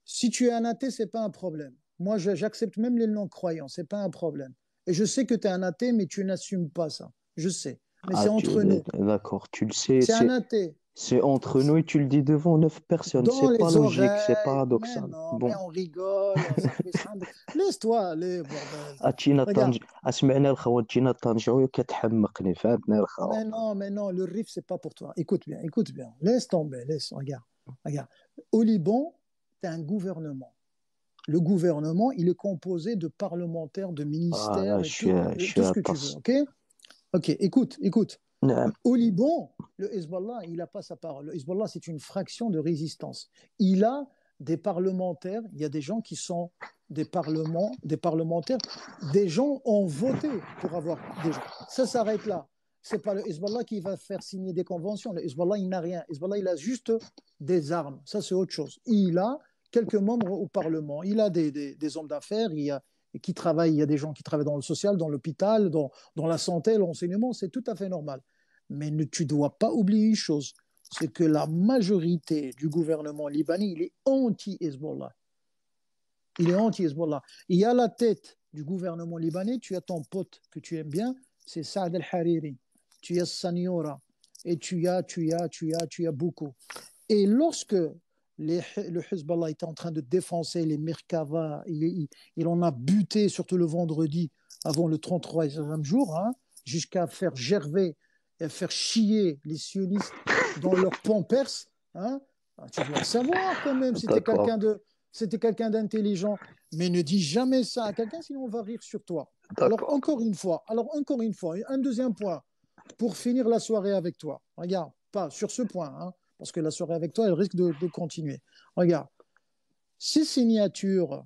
Si tu es un athée, c'est pas un problème. Moi, j'accepte même les non-croyants, c'est pas un problème. Et je sais que tu es un athée, mais tu n'assumes pas ça. Je sais. Mais c'est entre nous. D'accord, tu le sais, C'est un athée. c'est entre nous et tu le dis devant 9 personnes. Dans C'est pas les logique, c'est oreilles. Mais paradoxal. non, mais Bon. on rigole. Laisse-toi aller, bordel. أتينا Regarde. أسمعنا الخوات تجينا طنجة كتحمقني فهمتني الخوات. Mais non, le riff, c'est pas pour toi. Écoute bien. Laisse tomber, regarde. Au Liban, tu as un gouvernement. Le gouvernement, il est composé de parlementaires, de Ah là, ministères et je suis tout ce à que tu veux, tasse. ok? Ok, écoute. نعم. Au Liban, le Hezbollah, il n'a pas sa parole. Le Hezbollah, c'est une fraction de résistance. Il a des parlementaires, il y a des gens qui sont des parlementaires. Des gens ont voté pour avoir des gens. Ça s'arrête là. C'est pas le Hezbollah qui va faire signer des conventions. Le Hezbollah, il n'a rien. Le Hezbollah, il a juste des armes. Ça, c'est autre chose. Il a quelques membres au Parlement. Il a des hommes d'affaires. Il y a des gens qui travaillent dans le social, dans l'hôpital, dans la santé, l'enseignement. C'est tout à fait normal. Mais tu ne dois pas oublier une chose, c'est que la majorité du gouvernement libanais, il est anti-Hezbollah. Il est anti-Hezbollah. Il y a la tête du gouvernement libanais, tu as ton pote que tu aimes bien, c'est Saad al-Hariri. Tu as Saniora. Et tu as beaucoup. Et lorsque le Hezbollah était en train de défoncer les Merkava, il en a buté, surtout le vendredi, avant le 33e jour, hein, jusqu'à faire gerber et faire chier les sionistes dans leur pampers. Hein. Tu dois le savoir quand même, c'était quelqu'un d'intelligent. Mais ne dis jamais ça à quelqu'un, sinon on va rire sur toi. Alors encore une fois, un deuxième point, pour finir la soirée avec toi. Regarde, pas sur ce point, hein, parce que la soirée avec toi, elle risque de continuer. Regarde, ces signatures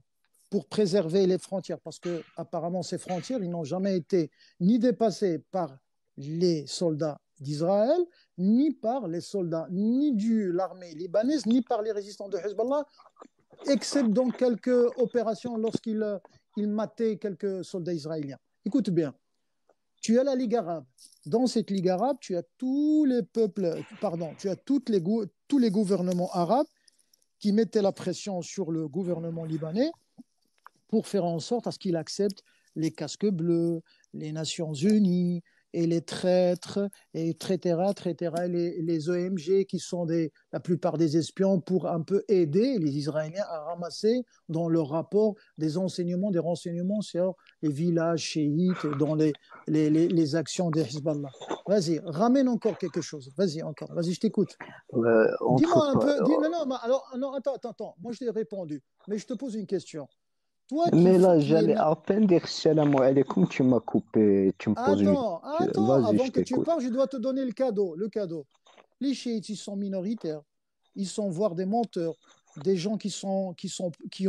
pour préserver les frontières, parce que apparemment ces frontières, ils n'ont jamais été ni dépassées par les soldats d'Israël, ni par les soldats, ni de l'armée libanaise, ni par les résistants de Hezbollah, excepté dans quelques opérations lorsqu'ils mataient quelques soldats israéliens. Écoute bien, tu as la Ligue arabe. Dans cette Ligue arabe, tu as tous les gouvernements arabes qui mettaient la pression sur le gouvernement libanais pour faire en sorte à ce qu'il accepte les casques bleus, les Nations Unies et les traîtres, etc., les OMG qui sont la plupart des espions pour un peu aider les Israéliens à ramasser dans leur rapport des renseignements sur les villages chiites, dans les actions des Hezbollah. Vas-y, ramène encore quelque chose. Vas-y, je t'écoute. Dis-moi un peu. Non, attends. Moi, je t'ai répondu. Mais je te pose une question. Toi Mais là, j'allais à peine dire salam alaikum, tu m'as coupé, tu me poses une... Attends, Vas-y, avant je que tu t'écoute. parles, je dois te donner le cadeau. Les chiites, ils sont minoritaires. Ils sont voire des menteurs, des gens qui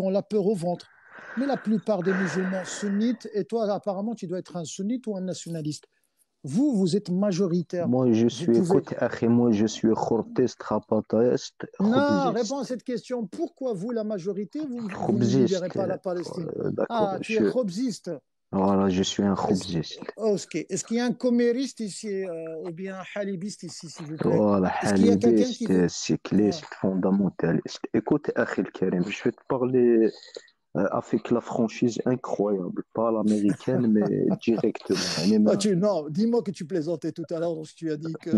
ont la peur au ventre. Mais la plupart des musulmans sunnites, et toi, apparemment, tu dois être un sunnite ou un nationaliste. Vous êtes majoritaire. Moi, je Vous suis, pouvez... écoute, akhi, moi, je suis khortiste, rapatiste, Non, khobziste. réponds à cette question. Pourquoi vous, la majorité, vous ne libérez Khobziste, pas la Palestine? d'accord, Ah, tu es khobziste. voilà, je suis un Est-ce, khobziste. est-ce qu'il y a un comériste ici ou bien un halibiste ici, s'il vous plaît? Voilà, Est-ce qu'il y a quelqu'un qui veut... halibiste, cycliste, fondamentaliste. Écoute, akhi Karim, je vais te parler avec la franchise incroyable, pas l'américaine, mais directement. Non, dis-moi que tu plaisantais tout à l'heure lorsque tu as dit que...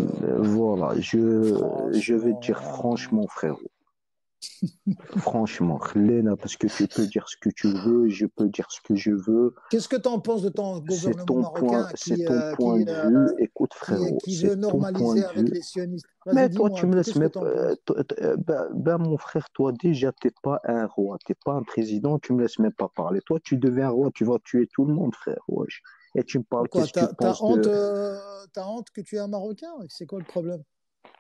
Voilà, je vais te Franchement, dire franchement, frérot. Franchement, Léna, parce que tu peux dire ce que tu veux, je peux dire ce que je veux. Qu'est-ce que tu en penses de ton gouvernement marocain C'est ton point de vue. Écoute, frérot, qui veut c'est ton point normaliser de avec vue. les sionistes? Vas-y, Mais toi, dis-moi tu un me peu, laisses qu'est-ce que même. tu en penses? Ben, mon frère, toi, déjà, t'es pas un roi, t'es pas un président, tu me laisses même pas parler. Toi, tu deviens un roi, tu vas tuer tout le monde, frère. Wesh. Et tu me parles, Pourquoi? qu'est-ce que tu penses de. T'as honte que tu es un Marocain? C'est quoi le problème?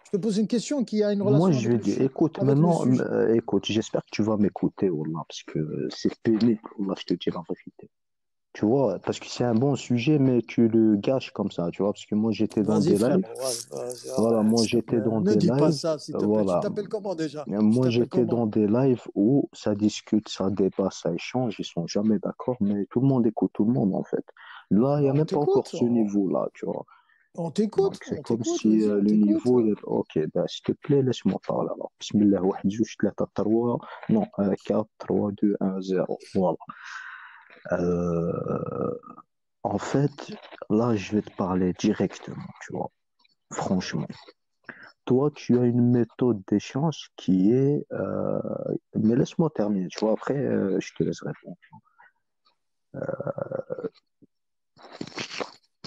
Je te pose une question qui a une Moi, relation je vais dire, écoute, avec le maintenant, sujet. écoute, j'espère que tu vas m'écouter, Wallah, parce que c'est pénible, Wallah, je te dis la vérité. Tu vois, parce que c'est un bon sujet, mais tu le gâches comme ça, tu vois, parce que moi, j'étais dans Vas-y, des lives. frérot, vas-y, Voilà, arrête, moi, s'il te j'étais plaît. dans Ne des dis pas lives. ça, s'il te plaît. Tu Voilà. t'appelles comment déjà? Tu Moi, t'appelles j'étais comment? dans des lives où ça discute, ça débat, ça échange, ils sont jamais d'accord, mais tout le monde écoute tout le monde, en fait. Là, il n'y a On même pas encore t'écoute, ce niveau-là, tu vois. Donc, c'est on comme t'écoute, si vas-y, on le t'écoute. niveau, ok, bah, s'il te plaît, laisse-moi parler. Alors, Bismillah, 1, 2, 3, 3, non, 4, 3, 2, 1, 0. Voilà. Euh, En fait, là, je vais te parler directement, tu vois, franchement. Toi, tu as une méthode d'échange qui est... Mais laisse-moi terminer, tu vois, après, je te laisse répondre.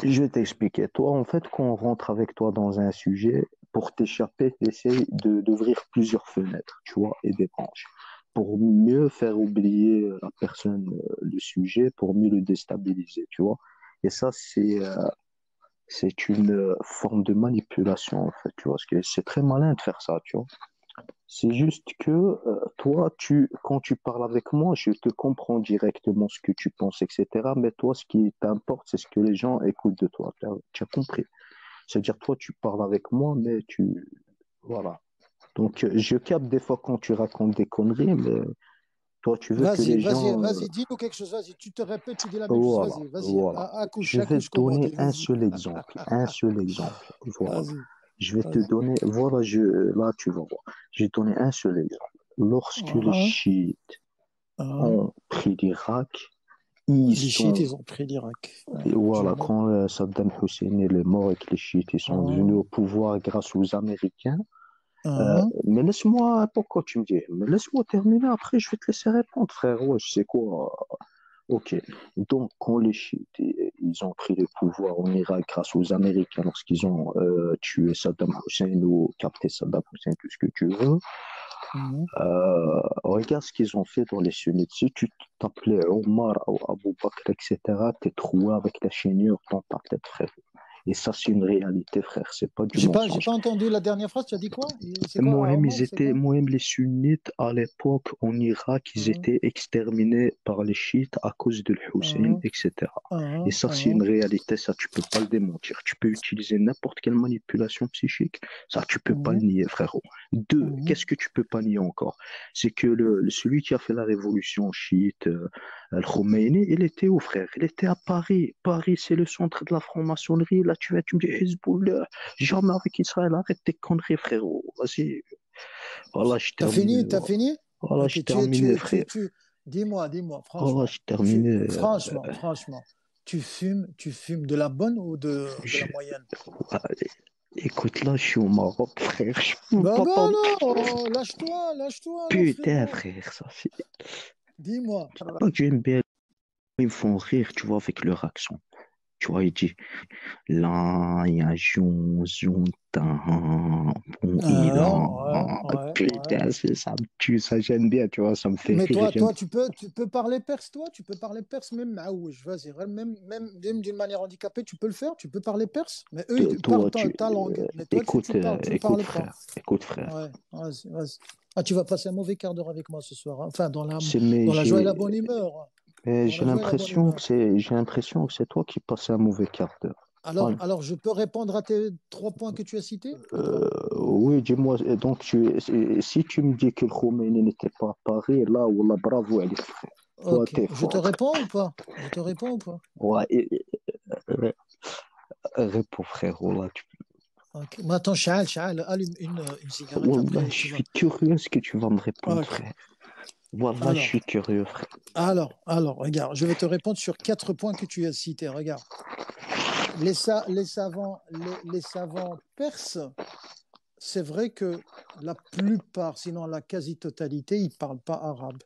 Je vais t'expliquer. Toi, en fait, quand on rentre avec toi dans un sujet, pour t'échapper, tu essaies d'ouvrir plusieurs fenêtres, tu vois, et des branches, pour mieux faire oublier la personne, le sujet, pour mieux le déstabiliser, tu vois. Et ça, c'est une forme de manipulation, en fait, tu vois, parce que c'est très malin de faire ça, tu vois. C'est juste que toi, quand tu parles avec moi, je te comprends directement ce que tu penses, etc. Mais toi, ce qui t'importe, c'est ce que les gens écoutent de toi. Tu as compris. C'est-à-dire, toi, tu parles avec moi, mais tu... Voilà. Donc, je capte des fois quand tu racontes des conneries, mais toi, tu veux que les gens... Dis-nous quelque chose, vas-y, tu te répètes, tu dis la même chose, Voilà, vas-y, voilà. Je vais te accouche, comme on donner dit, un vas-y, seul exemple, un seul exemple. Voilà. vas-y, Je vais te vas-y. donner, voilà, là, tu vas voir. Je vais te donner un seul exemple. Lorsque les Ah, chiites ah. ont pris l'Irak, ils Les chiites, sont, ils ont pris l'Irak. et Je voilà, note. quand Saddam Hussein il est mort et que les chiites ils sont devenus Ah, au pouvoir grâce aux Américains, ah. mais laisse-moi, pourquoi tu me dis, mais laisse-moi terminer, après je vais te laisser répondre, frère, ouais, je sais quoi. Ok, donc quand les chiites ils ont pris le pouvoir en Irak grâce aux Américains lorsqu'ils ont tué Saddam Hussein ou capté Saddam Hussein, tout ce que tu veux, Mhm. regarde ce qu'ils ont fait dans les sunnites. Si tu t'appelais Omar ou Abu Bakr, etc., t'es troué avec la chaînure dans ta tête, frère. Et ça, c'est une réalité, frère. C'est pas du J'ai mensonge. pas entendu la dernière phrase, tu as dit quoi? C'est quoi, Moi-même, Omar, c'est quoi? moi-même, les sunnites, à l'époque, en Irak, ils Ah, étaient exterminés par les chiites à cause de Hussein, ah, etc. Et ah, ça, c'est ah, une réalité, ça, tu peux pas le démentir. Tu peux utiliser n'importe quelle manipulation psychique, ça, tu peux pas le ah, nier, frérot. Deux, ah. qu'est-ce que tu peux pas nier encore? C'est que celui qui a fait la révolution chiite, Al-Khomeini, il était où, frère? Il était à Paris. Paris, c'est le centre de la franc-maçonnerie. Là, tu me dis Hezbollah. Jamais avec Israël, arrête tes conneries, frérot. Vas-y. Voilà, je T'as termine. fini? T'as fini? Voilà, Ok, je terminais, frère. dis-moi, Voilà, franchement, je terminais. franchement, tu fumes de la bonne ou de la Je- moyenne? ouais, écoute, là, je suis au Maroc, frère. Je peux Bah pas t'en... alors, lâche-toi alors, Putain, frérot. frère, ça, c'est... Dis-moi. Pas que j'aime bien. Ils me font rire, tu vois, avec leur accent. Tu vois, il dit, là, il y a Jonathan, bon, il Ah, a... ouais. Putain, ça me tue, ça j'aime bien, tu vois, ça me fait Mais rire. J'aime... tu peux parler perse, toi? Tu peux parler perse même maouche, vas-y, même d'une manière handicapée, tu peux le faire? Tu peux parler perse? Mais eux, ils parlent Toi, tu... ta langue. Mais toi, tu écoute, parles pas. frère, écoute, frère. Ouais, vas-y. Ah, tu vas passer un mauvais quart d'heure avec moi ce soir, hein. Enfin, Mais dans la joie et la bonne humeur, hein. Dans j'ai la joie et la bonne l'impression humeur. j'ai l'impression que c'est toi qui passais un mauvais quart d'heure. Ouais. Alors, je peux répondre à tes 3 points que tu as cités ou pas? Oui, dis-moi, donc si tu me dis que le Khomeini n'était pas à Paris, là, wallah, bravo, Ali, frère. Toi, Ok, t'es je te fort, frère. réponds ou pas? Je te réponds ou pas? Ouais, euh, réponds, frère, wallah, Ok, mais attends, Charles, allume une cigarette, wallah, après je tu vas. suis curieux ce que tu vas me répondre, Ok, frère. Wallah, je alors, suis curieux, frère. regarde, je vais te répondre sur 4 points que tu as cités. Regarde, les savants perses, c'est vrai que la plupart, sinon la quasi-totalité, ils ne parlent pas arabe.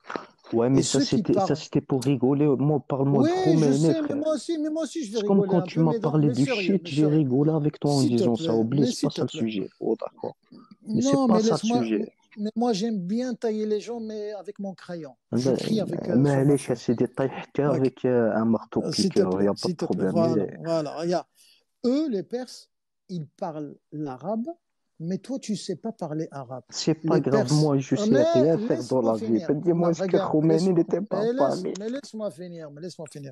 Ouais, Et mais ceux qui ça parlent... c'était pour rigoler. Moi, parle-moi de Oui, je Khomeini, sais, frère. mais moi aussi, je vais C'est comme rigoler quand un tu peu, m'as parlé mais du sérieux, shit, mais j'ai sérieux. rigolé avec toi en S'il te disant ça. plaît, Oublie, mais c'est pas s'il te ça le plaît. sujet. Oh, d'accord. Mais c'est Non, pas mais ça le laisse-moi... sujet. Mais moi, j'aime bien tailler les gens, mais avec mon crayon. Ben, J'écris avec mais sur ma allez, feuille. casser des tailles Ok. avec un marteau-piqueur, il n'y a pas de S'il te plaît, problème. voilà, Mais voilà. Regarde, eux, les Perses, ils parlent l'arabe, mais toi, tu ne sais pas parler arabe. c'est pas Les grave, Perses, moi, je sais mais rien faire dans laisse-moi la vie. finir. Ben, dis-moi, Non, est-ce que regarde, Khomeini n'était pas parmi? mais laisse-moi finir, mais laisse-moi finir.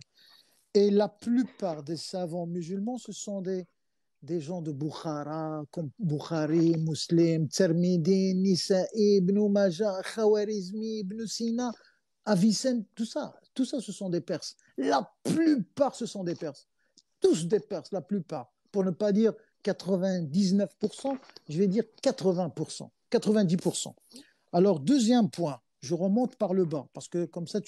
Et la plupart des savants musulmans, ce sont des gens de Bukhara, comme Bukhari, Muslim, Tirmidhi, Nisa'i, Ibn Majah, Khawarizmi, Ibn Sina, Avicenne, tout ça, ce sont des Perses. La plupart, ce sont des Perses. Tous des Perses, la plupart. Pour ne pas dire 99%, je vais dire 80%, 90%. Alors, deuxième point, je remonte par le bas, parce que comme ça,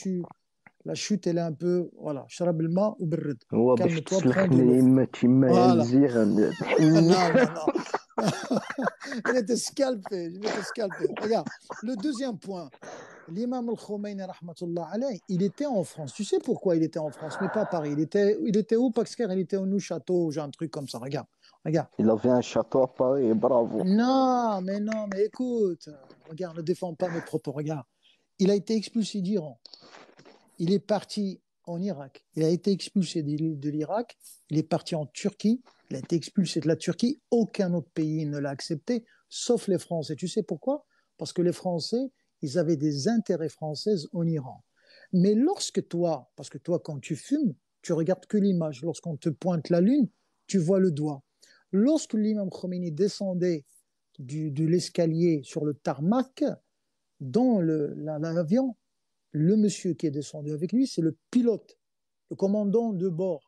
la chute, elle est un peu, voilà, sharab al-ma ou birrid. هو باش Calme-toi, prends de تسلخني l'eau. إما تيما Voilà. مزيان Non, non, non. Je vais te scalper, je vais te scalper. Regarde, le deuxième point, l'imam al-Khomeini, rahmatullah alayh, il était en France. Tu sais pourquoi il était en France, mais pas à Paris. Il était où, Paxker? Il était au Neuchâtel, j'ai un truc comme ça. Regarde, regarde. Il avait un château à Paris, bravo. Non, mais écoute, regarde, ne défends pas mes propos. Regarde, il a été expulsé d'Iran. Il est parti en Irak. Il a été expulsé de l'Irak. Il est parti en Turquie. Il a été expulsé de la Turquie. Aucun autre pays ne l'a accepté, sauf les Français. Tu sais pourquoi? Parce que les Français, ils avaient des intérêts français en Iran. Mais lorsque toi, parce que toi, quand tu fumes, tu regardes que l'image. Lorsqu'on te pointe la lune, tu vois le doigt. Lorsque l'imam Khomeini descendait de l'escalier sur le tarmac, dans l'avion, le monsieur qui est descendu avec lui, c'est le pilote, le commandant de bord.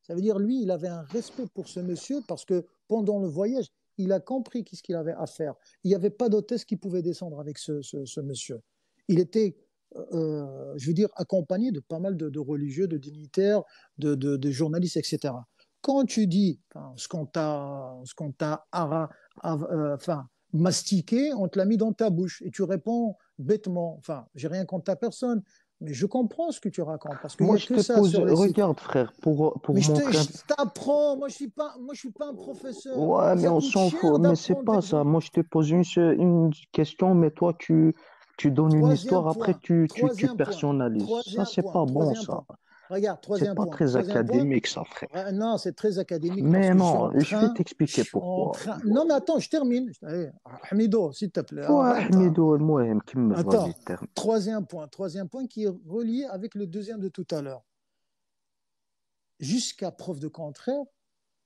Ça veut dire, lui, il avait un respect pour ce monsieur parce que pendant le voyage, il a compris qu'est-ce qu'il avait à faire. Il n'y avait pas d'hôtesse qui pouvait descendre avec ce monsieur. Il était, je veux dire, accompagné de pas mal de religieux, de dignitaires, de journalistes, etc. Quand tu dis enfin, ce qu'on t'a enfin, mastiqué, on te l'a mis dans ta bouche et tu réponds bêtement. Enfin, j'ai rien contre ta personne, mais je comprends ce que tu racontes parce qu'il n'y Moi, a je que te ça pose, sur les sites. regarde, frère, pour Mais montrer un je peu. t'apprends, moi, je suis pas un professeur. Ouais, mais Ça on coûte s'en cher fout. Mais c'est d'apprendre pas des ça. gens. Moi, je te pose une question, mais toi, tu donnes une Troisième histoire, après, point, tu troisième point, personnalises. Ça, troisième c'est point, pas bon, troisième ça. point. Regarde, C'est pas très troisième point. académique, ça, frère. Non, c'est très académique parce Mais que non, je vais t'expliquer pourquoi. Non, mais attends, je termine. Hamido, s'il te plaît, Ouais, arrête, hein. Hamido, المهم كمل, vas-y, Attends, termine. troisième point qui est relié avec le deuxième de tout à l'heure. Jusqu'à preuve de contraire,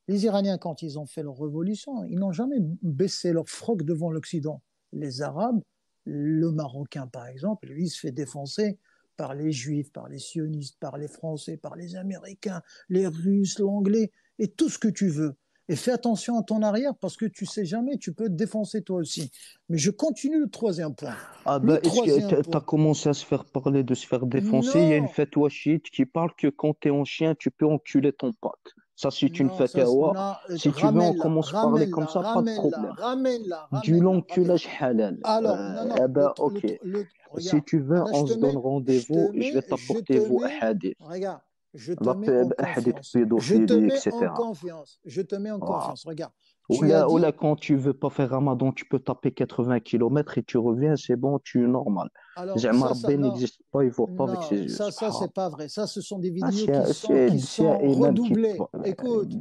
les Iraniens, quand ils ont fait leur révolution, ils n'ont jamais baissé leur froc devant l'Occident. Les Arabes, le Marocain par exemple, lui, il se fait défoncer par les Juifs, par les sionistes, par les Français, par les Américains, les Russes, l'Anglais, et tout ce que tu veux. Et fais attention à ton arrière parce que tu sais jamais, tu peux te défoncer toi aussi. Mais je continue le troisième point. Ah Le bah, est-ce que troisième t'as point. commencé à se faire parler, de se faire défoncer? Il y a une Non, fatwa chiite qui parle que quand t'es en chien, tu peux enculer ton pote. Ça, c'est une non, ça, fatwa. non, Si tu veux, on ramène-la, commence à parler comme ramène-la, ça, pas de ramène-la, problème. ramène-la, Du ramène-la, ramène-la. l'enculage halal. Alors, non, non, Eh ben, ok. Si regarde, tu veux, maintenant on se donne rendez-vous. Je vais t'apporter vos hadiths. regarde, je te La mets en hadiths confiance. Je te pédophilie, mets en etc. confiance. Je te mets en Voilà. confiance. Regarde, tu as Ou là, dit, quand tu veux pas faire Ramadan, tu peux taper 80 kilomètres et tu reviens, c'est bon, tu es normal. alors, Zama Rabbi n'existe pas, il voit pas avec ses non, yeux. c'est Subhanallah. pas vrai. Ça, ce sont des Ah, vidéos c'est qui imam sont qui redoublées. double. Écoute,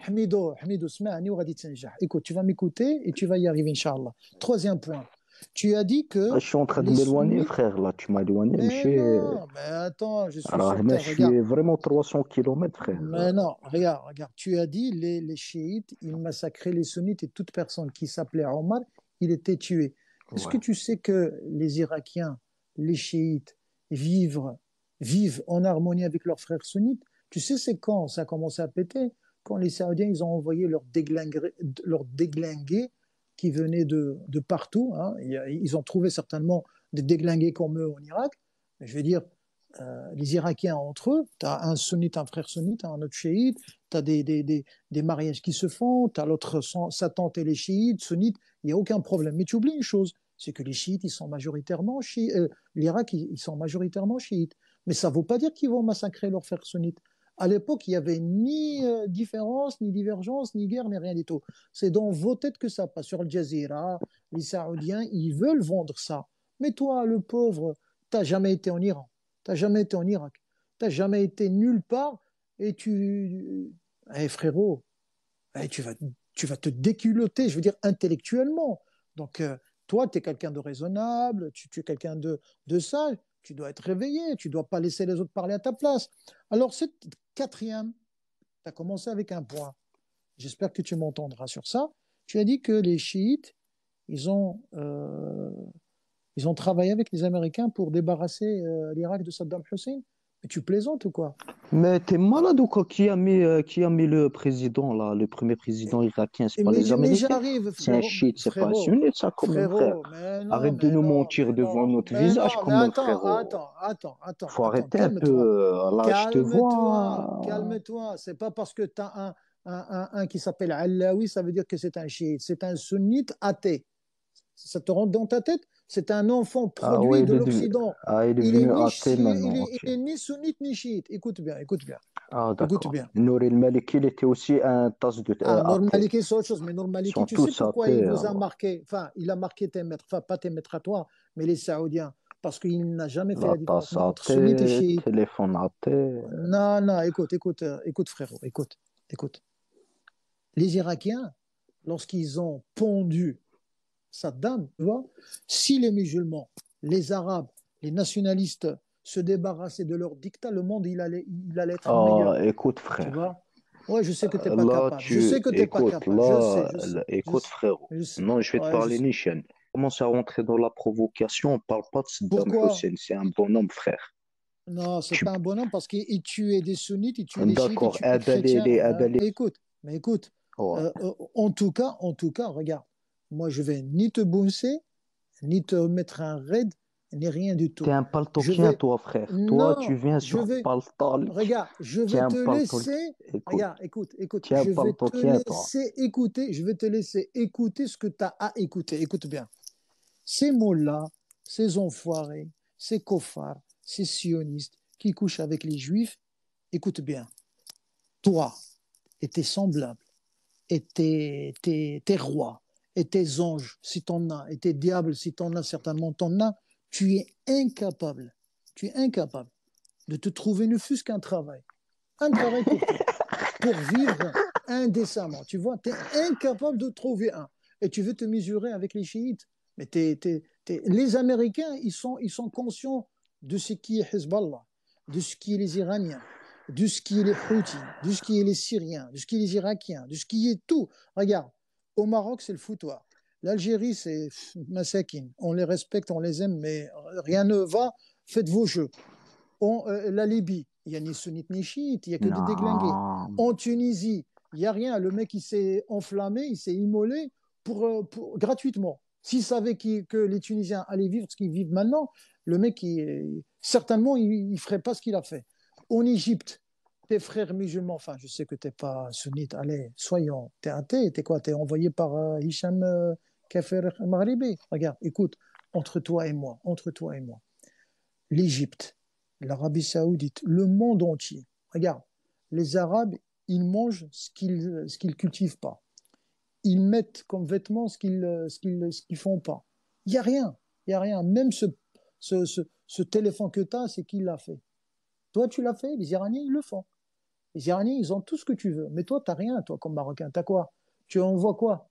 Hamido, اسمعني وغادي تنجح. Écoute, tu vas m'écouter et tu vas y arriver, Inch'Allah. Troisième point. Tu as dit Ah, que je suis en train de les m'éloigner, sunnites, frère, là, tu m'as éloigné, mais monsieur. non, mais attends, je suis Alors, sur moi, terre, je regarde. suis vraiment 300 kilomètres, frère. Mais non, regarde. Tu as dit les chiites, ils massacraient les sunnites et toute personne qui s'appelait Omar, il était tué. Est-ce que Ouais. tu sais que les Irakiens, les chiites, vivent, vivent en harmonie avec leurs frères sunnites? Tu sais, c'est quand ça a commencé à péter? Quand les Saoudiens, ils ont envoyé leurs déglingués qui venaient de partout, hein. Ils ont trouvé certainement des déglingués comme eux en Irak. Je veux dire, les Irakiens entre eux, tu as un sunnite, un frère sunnite, un autre chiite, tu as des mariages qui se font, tu as l'autre, sa tante et les chiites, sunnites, il n'y a aucun problème. Mais tu oublies une chose, c'est que les chiites, ils sont majoritairement chiites, l'Irak, ils sont majoritairement chiites. Mais ça ne veut pas dire qu'ils vont massacrer leurs frères sunnites. À l'époque, il n'y avait ni différence, ni divergence, ni guerre, ni rien du tout. C'est dans vos têtes que ça passe. Sur Al Jazeera, les Saoudiens, ils veulent vendre ça. Mais toi, le pauvre, tu n'as jamais été en Iran. Tu n'as jamais été en Irak. Tu n'as jamais été nulle part et tu. Eh, frérot, eh, tu vas te déculotter, je veux dire, intellectuellement. Donc, toi, tu es quelqu'un de raisonnable, tu es quelqu'un de sage, tu dois être réveillé, tu ne dois pas laisser les autres parler à ta place. Alors, cette quatrième, tu as commencé avec un point. J'espère que tu m'entendras sur ça. Tu as dit que les chiites, ils ont, euh, ils ont travaillé avec les Américains pour débarrasser l'Irak de Saddam Hussein. Mais tu plaisantes ou quoi? Mais t'es malade ou quoi? Qui a mis le président là, le premier président irakien? C'est pas Mais, les mais Américains. j'arrive, C'est un frérot, chiite, c'est pas un frérot, sunnite, ça quand même, frère. frérot, mais non, Arrête de mais nous non, mentir mais devant non, notre mais visage non, mais quand même, attends, frérot. attends, attends, attends, Faut attends, arrêter un peu. calme-toi, Là, je te calme-toi, vois. calme-toi. C'est pas parce que tu as un qui s'appelle Allawi, ça veut dire que c'est un chiite. C'est un sunnite athée. Ça te rentre dans ta tête? C'est un enfant Ah produit ouais, de l'Occident. il est Il est devenu ni athée chiite, maintenant, ok. il est ni sunnite ni chiite. Écoute bien, écoute bien, Ah écoute d'accord. bien. Nouri el-Maliki, il était aussi un tasse de Ah, Nour athée. Maliki, c'est autre chose, mais Nour Ils Maliki, sont tu sais tous pourquoi il athées. vous a marqué, enfin, il a marqué tes maîtres, enfin, pas tes maîtres à toi, mais les Saoudiens, parce qu'il n'a jamais fait La la différence tasse entre sunnite et athée, chiite. téléphone athée. Non, non, écoute, écoute, écoute, frérot, écoute, écoute. Les Irakiens, lorsqu'ils ont pondu Saddam, tu vois, si les musulmans, les Arabes, les nationalistes se débarrassaient de leur dictat, le monde, il allait être Ah, meilleur, écoute, tu frère. vois. Ouais, je sais que tu n'es pas Là, capable, je sais que tu n'es pas capable, je écoute, sais, frérot. je sais, Non, je vais te ouais, je parler sais. Nichen. Commence à rentrer dans la provocation. On parle pas de Saddam Pourquoi? Hussein. C'est un bonhomme, frère. Non, c'est Tu... pas un bonhomme parce qu'il tuait des sunnites, il tuait des chiites, il D'accord. tuait des chrétiens. Adalé. Écoute, mais écoute, Ouais. en tout cas, regarde, moi je vais ni te bouncer, ni te mettre un raid, ni rien du T'es tout. un Je paltokien, vais, toi, frère. Toi, tu non, viens je sur vais, Paltal. regarde, je T'es vais un te paltokien. laisser, Écoute, regarde, écoute, écoute, t'es un je vais te paltokien, toi. laisser écouter, je vais te laisser écouter ce que tu as à écouter. Écoute bien. Ces mots-là, ces enfoirés, ces cofards, ces sionistes qui couchent avec les juifs, écoute bien, toi et tes semblables, et tes rois, et tes anges, si t'en as, et tes diables, si t'en as, certainement t'en as, tu es incapable de te trouver ne fût-ce qu'un travail. Un travail pour toi, pour vivre indécemment. Tu vois, tu es incapable de trouver un. Et tu veux te mesurer avec les chiites. Mais les Américains, ils sont conscients de ce qui est Hezbollah, de ce qui est les Iraniens, de ce qui est les Houthis, de ce qui est les Syriens, de ce qui est les Irakiens, de ce qui est tout. Regarde, au Maroc, c'est le foutoir. L'Algérie, c'est Massakin. On les respecte, on les aime, mais rien ne va. Faites vos jeux. La Libye, il n'y a ni sunnite ni chiite, il n'y a que des déglingués. Non. En Tunisie, il n'y a rien. Le mec, il s'est enflammé, il s'est immolé gratuitement. S'il savait que les Tunisiens allaient vivre ce qu'ils vivent maintenant, le mec, certainement, il ne ferait pas ce qu'il a fait. En Égypte, tes frères musulmans, enfin, je sais que tu n'es pas sunnite, allez, soyons, tu es athée, tu es quoi? Tu es envoyé par Hicham Kafer Maghribi. Regarde, écoute, entre toi et moi, l'Égypte, l'Arabie Saoudite, le monde entier. Regarde, les Arabes, ils mangent ce qu'ils cultivent pas. Ils mettent comme vêtements ce qu'ils font pas. Il n'y a rien. Il n'y a rien. Même ce téléphone que tu as, c'est qui l'a fait. Toi, tu l'as fait. Les Iraniens, ils le font. Les Iraniens, ils ont tout ce que tu veux. Mais toi, tu n'as rien, toi, comme Marocain. Tu as quoi? Tu envoies quoi?